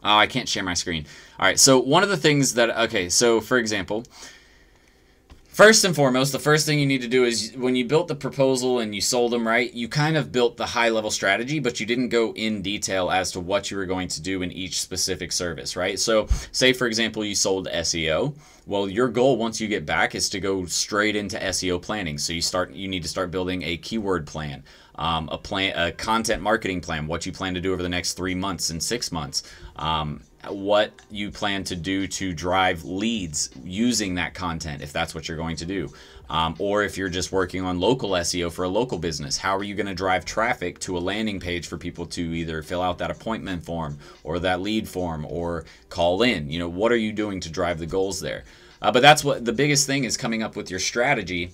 I can't share my screen. All right, so one of the things okay, so for example, first and foremost, the first thing you need to do is when you built the proposal and you sold them, right, you kind of built the high-level strategy, but you didn't go in detail as to what you were going to do in each specific service, right? So say, for example, you sold SEO. Well, your goal once you get back is to go straight into SEO planning. So you need to start building a keyword plan, a content marketing plan, what you plan to do over the next 3 months and 6 months, what you plan to do to drive leads using that content, if that's what you're going to do. Or if you're just working on local SEO for a local business, how are you going to drive traffic to a landing page for people to either fill out that appointment form or that lead form or call in? You know, what are you doing to drive the goals there? But that's what the biggest thing is, coming up with your strategy,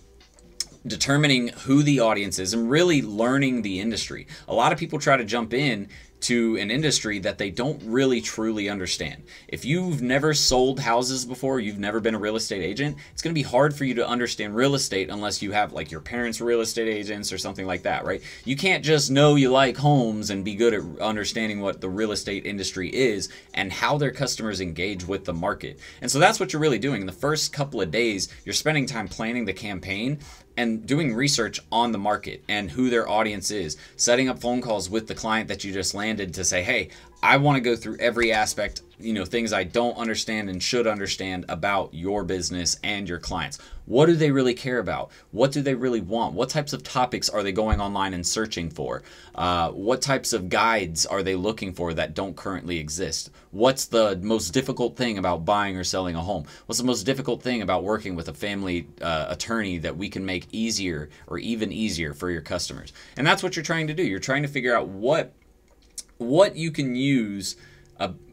determining who the audience is, and really learning the industry. A lot of people try to jump in to an industry that they don't really truly understand. If you've never sold houses before, you've never been a real estate agent, it's going to be hard for you to understand real estate unless you have like your parents were real estate agents or something like that, right? You can't just know you like homes and be good at understanding what the real estate industry is and how their customers engage with the market. And so that's what you're really doing. In the first couple of days, you're spending time planning the campaign and doing research on the market and who their audience is, setting up phone calls with the client that you just landed to say, hey, I want to go through every aspect, you know, things I don't understand and should understand about your business and your clients. What do they really care about? What do they really want? What types of topics are they going online and searching for? What types of guides are they looking for that don't currently exist? What's the most difficult thing about buying or selling a home? What's the most difficult thing about working with a family attorney that we can make easier or even easier for your customers? And that's what you're trying to do. You're trying to figure out what you can use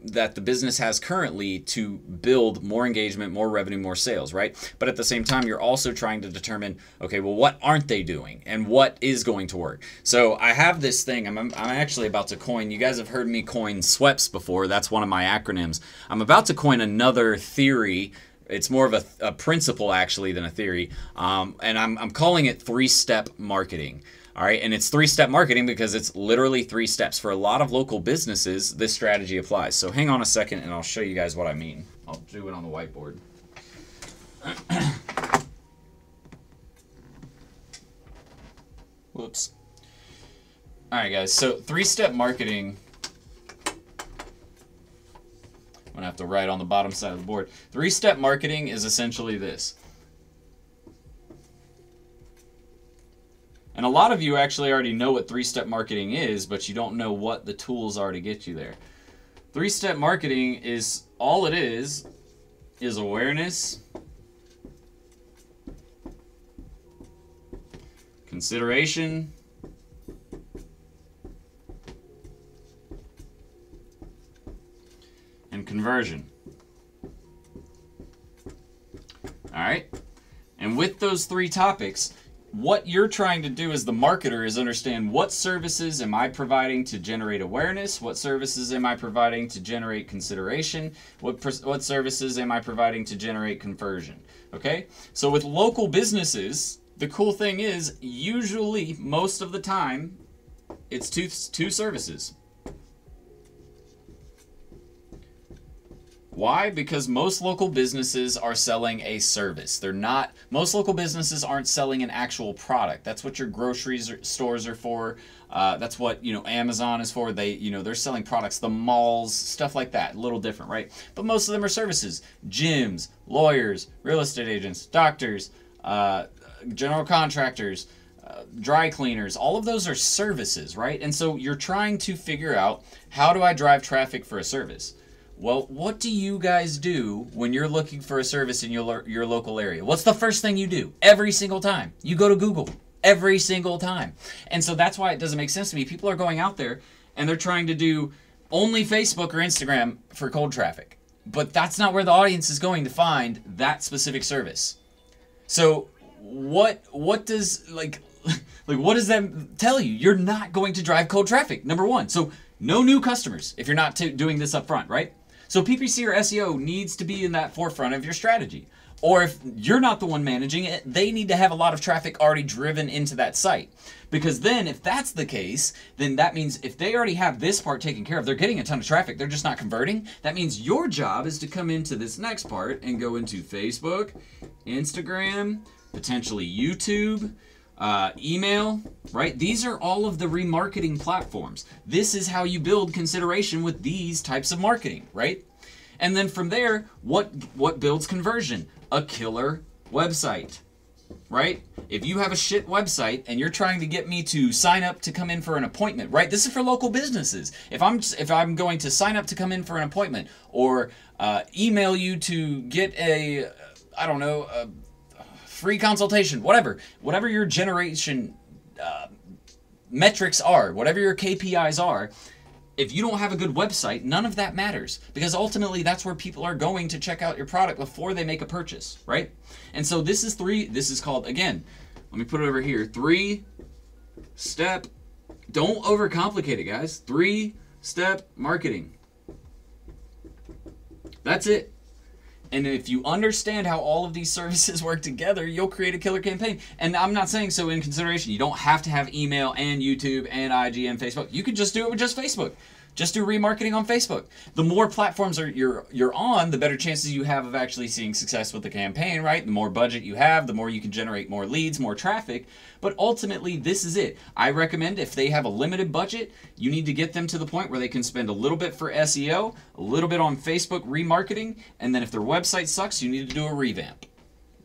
that the business has currently to build more engagement, more revenue, more sales, right? But at the same time, you're also trying to determine, okay, well, what aren't they doing and what is going to work? So I have this thing, I'm actually about to coin, you guys have heard me coin SWEPS before, that's one of my acronyms. I'm about to coin another theory. It's more of a principle actually than a theory, and I'm calling it 3-step marketing. All right, and it's 3-step marketing because it's literally 3 steps. For a lot of local businesses, this strategy applies. So hang on a second and I'll show you guys what I mean. I'll do it on the whiteboard. Whoops. All right, guys, so 3-step marketing, I'm gonna have to write on the bottom side of the board. 3-step marketing is essentially this. And a lot of you actually already know what 3-step marketing is, but you don't know what the tools are to get you there. 3-step marketing is, all it is awareness, consideration, conversion. All right? And with those 3 topics, what you're trying to do as the marketer is understand what services am I providing to generate awareness, what services am I providing to generate consideration, what services am I providing to generate conversion. Okay? So with local businesses, the cool thing is usually most of the time it's two services. Why? Because most local businesses are selling a service. Most local businesses aren't selling an actual product. That's what your grocery stores are for. That's what, Amazon is for. They're selling products, the malls, stuff like that. A little different, right? But most of them are services. Gyms, lawyers, real estate agents, doctors, general contractors, dry cleaners, all of those are services, right? And so you're trying to figure out, how do I drive traffic for a service? Well, what do you guys do when you're looking for a service in your local area? What's the first thing you do every single time? You go to Google every single time. And so that's why it doesn't make sense to me. People are going out there and they're trying to do only Facebook or Instagram for cold traffic. But that's not where the audience is going to find that specific service. So what does what does that tell you? You're not going to drive cold traffic, number one. So no new customers if you're not doing this up front, right? So PPC or SEO needs to be in that forefront of your strategy. Or if you're not the one managing it, they need to have a lot of traffic already driven into that site. Because then if that's the case, then that means if they already have this part taken care of, they're getting a ton of traffic, they're just not converting. That means your job is to come into this next part and go into Facebook, Instagram, potentially YouTube, email, right? These are all of the remarketing platforms. This is how you build consideration with these types of marketing, right? And then from there, what builds conversion? A killer website, right? If you have a shit website and you're trying to get me to sign up to come in for an appointment, right? This is for local businesses. If I'm going to sign up to come in for an appointment, or email you to get a free consultation, whatever your generation metrics are, whatever your KPIs are, if you don't have a good website, none of that matters, because ultimately that's where people are going to check out your product before they make a purchase, right? And so this is called, again, let me put it over here, 3-step, don't overcomplicate it, guys, 3-step marketing. That's it. And if you understand how all of these services work together, you'll create a killer campaign. And I'm not saying, so in consideration, you don't have to have email and YouTube and IG and Facebook. You could just do it with just Facebook. Just do remarketing on Facebook. The more platforms you're on, the better chances you have of actually seeing success with the campaign, right? The more budget you have, the more you can generate more leads, more traffic. But ultimately, this is it. I recommend if they have a limited budget, you need to get them to the point where they can spend a little bit for SEO, a little bit on Facebook remarketing, and then if their website sucks, you need to do a revamp.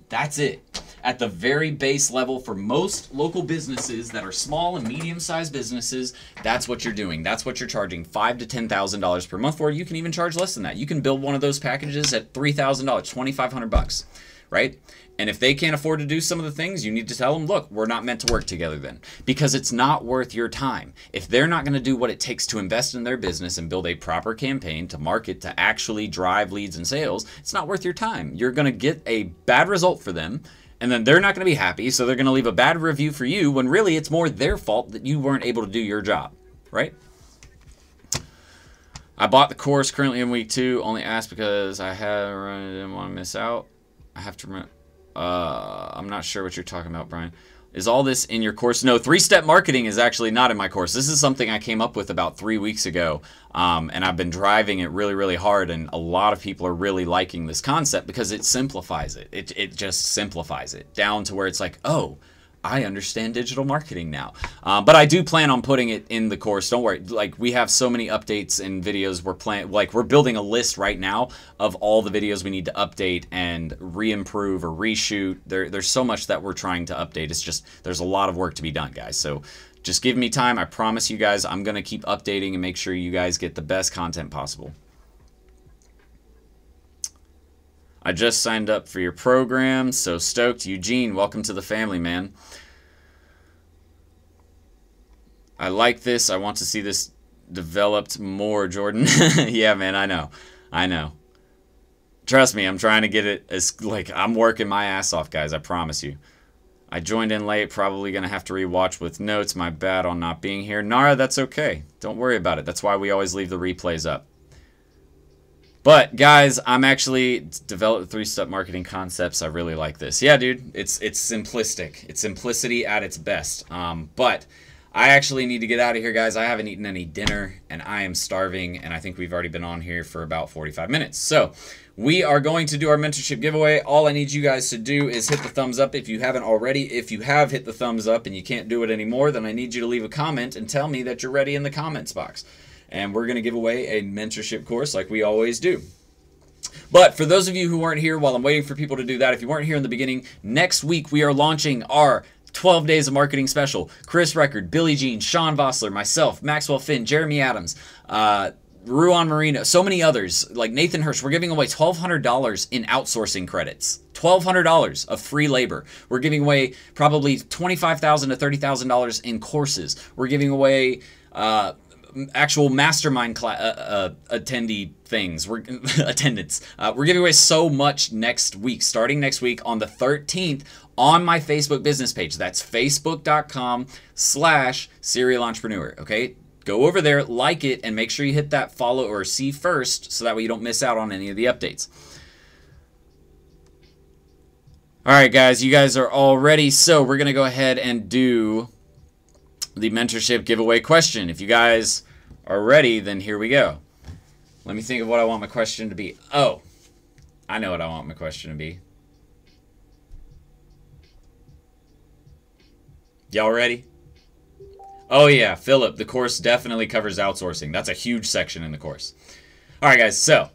That's it. At the very base level, for most local businesses that are small and medium-sized businesses, that's what you're doing. That's what you're charging $5,000 to $10,000 per month for. You can even charge less than that. You can build one of those packages at $3,000, $2,500, right? And if they can't afford to do some of the things, you need to tell them, look, we're not meant to work together then, because it's not worth your time. If they're not going to do what it takes to invest in their business and build a proper campaign to market, to actually drive leads and sales, it's not worth your time. You're going to get a bad result for them, and then they're not going to be happy, so they're going to leave a bad review for you when really it's more their fault that you weren't able to do your job, right? I bought the course currently in week 2, only asked because I didn't want to miss out. I have to remember. I'm not sure what you're talking about, Brian. Is all this in your course? No, 3-step marketing is actually not in my course. This is something I came up with about 3 weeks ago, and I've been driving it really, really hard, and a lot of people are really liking this concept because it simplifies it. It just simplifies it down to where it's like, oh, I understand digital marketing now. But I do plan on putting it in the course. Don't worry. Like, we have so many updates and videos. We're building a list right now of all the videos we need to update and re-improve or reshoot. There's so much that we're trying to update. It's just, there's a lot of work to be done, guys. So just give me time. I promise you guys, I'm going to keep updating and make sure you guys get the best content possible. I just signed up for your program, so stoked. Eugene, welcome to the family, man. I like this. I want to see this developed more, Jordan. Yeah, man, I know. Trust me, I'm trying to get it as, like, I'm working my ass off, guys. I promise you. I joined in late, probably going to have to rewatch with notes. My bad on not being here. Nara, that's okay. Don't worry about it. That's why we always leave the replays up. But, guys, I'm actually developed 3-step marketing concepts. I really like this. Yeah, dude, it's simplistic. It's simplicity at its best. But I actually need to get out of here, guys. I haven't eaten any dinner, and I am starving, and I think we've already been on here for about 45 minutes. So we are going to do our mentorship giveaway. All I need you guys to do is hit the thumbs up if you haven't already. If you have hit the thumbs up and you can't do it anymore, then I need you to leave a comment and tell me that you're ready in the comments box. And we're going to give away a mentorship course like we always do. But for those of you who weren't here while I'm waiting for people to do that, if you weren't here in the beginning, next week we are launching our 12 Days of Marketing Special. Chris Record, Billie Jean, Sean Vossler, myself, Maxwell Finn, Jeremy Adams, Ruan Marino, so many others, like Nathan Hirsch. We're giving away $1,200 in outsourcing credits. $1,200 of free labor. We're giving away probably $25,000 to $30,000 in courses. We're giving away actual mastermind attendee things. Attendance. We're giving away so much next week, starting next week on the 13th on my Facebook business page. That's facebook.com/serial entrepreneur. Okay. Go over there, like it, and make sure you hit that follow or see first so that way you don't miss out on any of the updates. All right, guys, you guys are all ready. So we're going to go ahead and do the mentorship giveaway question. If you guys are ready, then here we go. Let me think of what I want my question to be. Oh, I know what I want my question to be. Y'all ready? Oh yeah, Philip, the course definitely covers outsourcing. That's a huge section in the course. All right, guys, so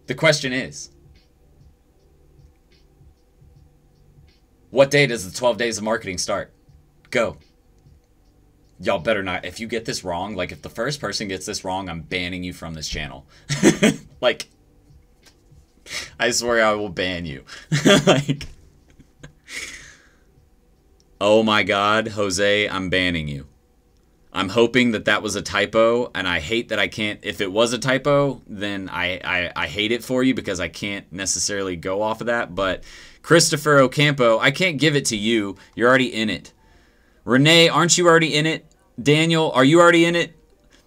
the question is, what day does the 12 Days of Marketing start? Go. Y'all better not. If you get this wrong, like if the first person gets this wrong, I'm banning you from this channel. Like, I swear I will ban you. Like, oh my God, Jose, I'm banning you. I'm hoping that that was a typo, and I hate that I can't. If it was a typo, then I hate it for you because I can't necessarily go off of that. But Christopher Ocampo, I can't give it to you. You're already in it. Renee, aren't you already in it? Daniel, are you already in it?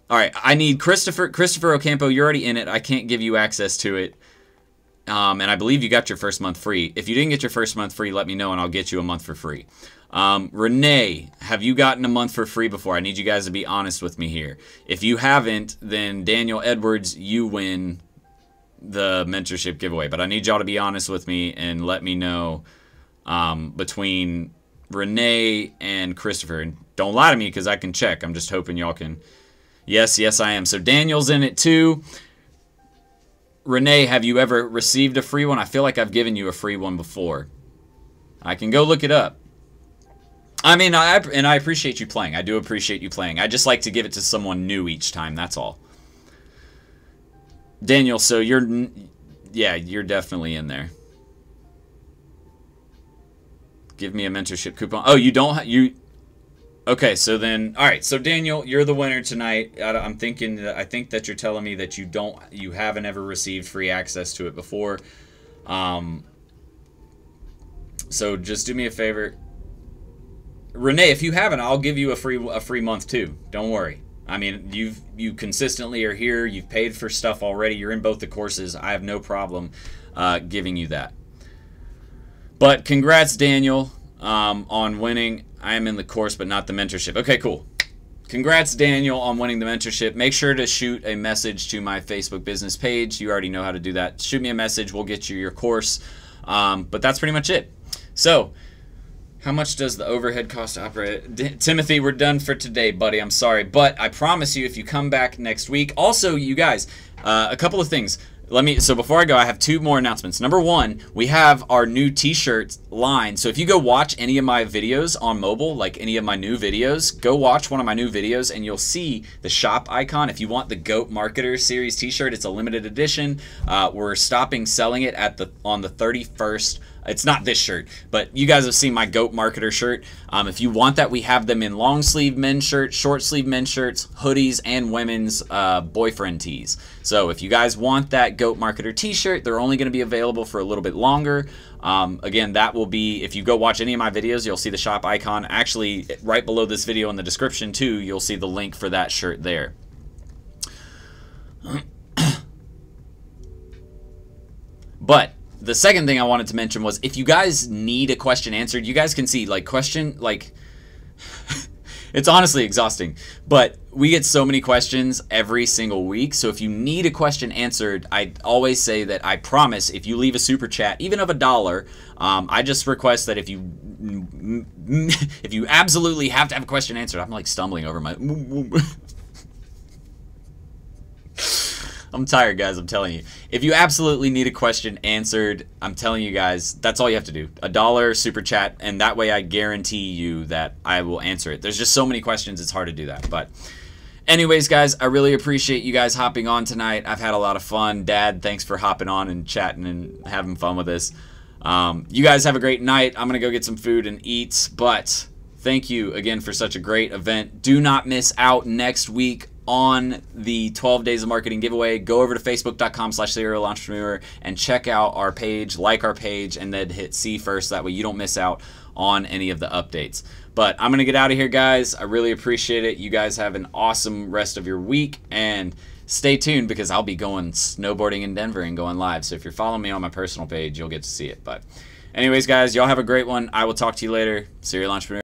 All right, I need Christopher Ocampo, you're already in it. I can't give you access to it. And I believe you got your first month free. If you didn't get your first month free, let me know and I'll get you a month for free. Renee, have you gotten a month for free before? I need you guys to be honest with me here. If you haven't, then Daniel Edwards, you win the mentorship giveaway. But I need y'all to be honest with me and let me know between Renee and Christopher. And don't lie to me because I can check. I'm just hoping y'all can. Yes, I am. So Daniel's in it too. Renee, have you ever received a free one? I feel like I've given you a free one before. I can go look it up. I mean, I appreciate you playing. I do appreciate you playing. I just like to give it to someone new each time. That's all. Daniel, so you're definitely in there. Give me a mentorship coupon. Oh, you don't okay, so then, all right, so Daniel, you're the winner tonight. I think that you're telling me that you haven't ever received free access to it before. So just do me a favor. Renee, if you haven't, I'll give you a free month too. Don't worry. I mean, you consistently are here. You've paid for stuff already. You're in both the courses. I have no problem giving you that. But congrats, Daniel, on winning. I am in the course, but not the mentorship. Okay, cool. Congrats, Daniel, on winning the mentorship. Make sure to shoot a message to my Facebook business page. You already know how to do that. Shoot me a message. We'll get you your course. But that's pretty much it. So, how much does the overhead cost to operate? Timothy, we're done for today, buddy. I'm sorry. But I promise you, if you come back next week. Also, you guys, a couple of things. So before I go, I have two more announcements. Number one, we have our new t-shirt line. So if you go watch any of my videos on mobile, like any of my new videos, go watch one of my new videos and you'll see the shop icon. If you want the Goat Marketer Series t-shirt, it's a limited edition. We're stopping selling it on the 31st. It's not this shirt, but you guys have seen my Goat Marketer shirt. If you want that, we have them in long sleeve men's shirts, short sleeve men's shirts, hoodies, and women's boyfriend tees. So if you guys want that Goat Marketer t-shirt, they're only going to be available for a little bit longer. Again, that will be, if you go watch any of my videos, you'll see the shop icon. Actually, right below this video in the description too, you'll see the link for that shirt there. But the second thing I wanted to mention was, if you guys need a question answered, you guys can see, like, it's honestly exhausting, but we get so many questions every single week. So if you need a question answered, I always say that I promise, if you leave a super chat, even of $1, I just request that if you absolutely have to have a question answered, I'm like stumbling over my I'm tired, guys, I'm telling you. If you absolutely need a question answered, I'm telling you guys, that's all you have to do. $1 super chat, and that way I guarantee you that I will answer it. There's just so many questions, it's hard to do that. But anyways, guys, I really appreciate you guys hopping on tonight. I've had a lot of fun. Dad, thanks for hopping on and chatting and having fun with us. You guys have a great night. I'm going to go get some food and eat, but thank you again for such a great event. Do not miss out next week on the 12 Days of Marketing giveaway. Go over to facebook.com/serialentrepreneur and check out our page, like our page, and then hit see first. That way you don't miss out on any of the updates. But I'm going to get out of here, guys. I really appreciate it. You guys have an awesome rest of your week, and stay tuned because I'll be going snowboarding in Denver and going live. So if you're following me on my personal page, you'll get to see it. But anyways, guys, y'all have a great one. I will talk to you later. Serial Entrepreneur.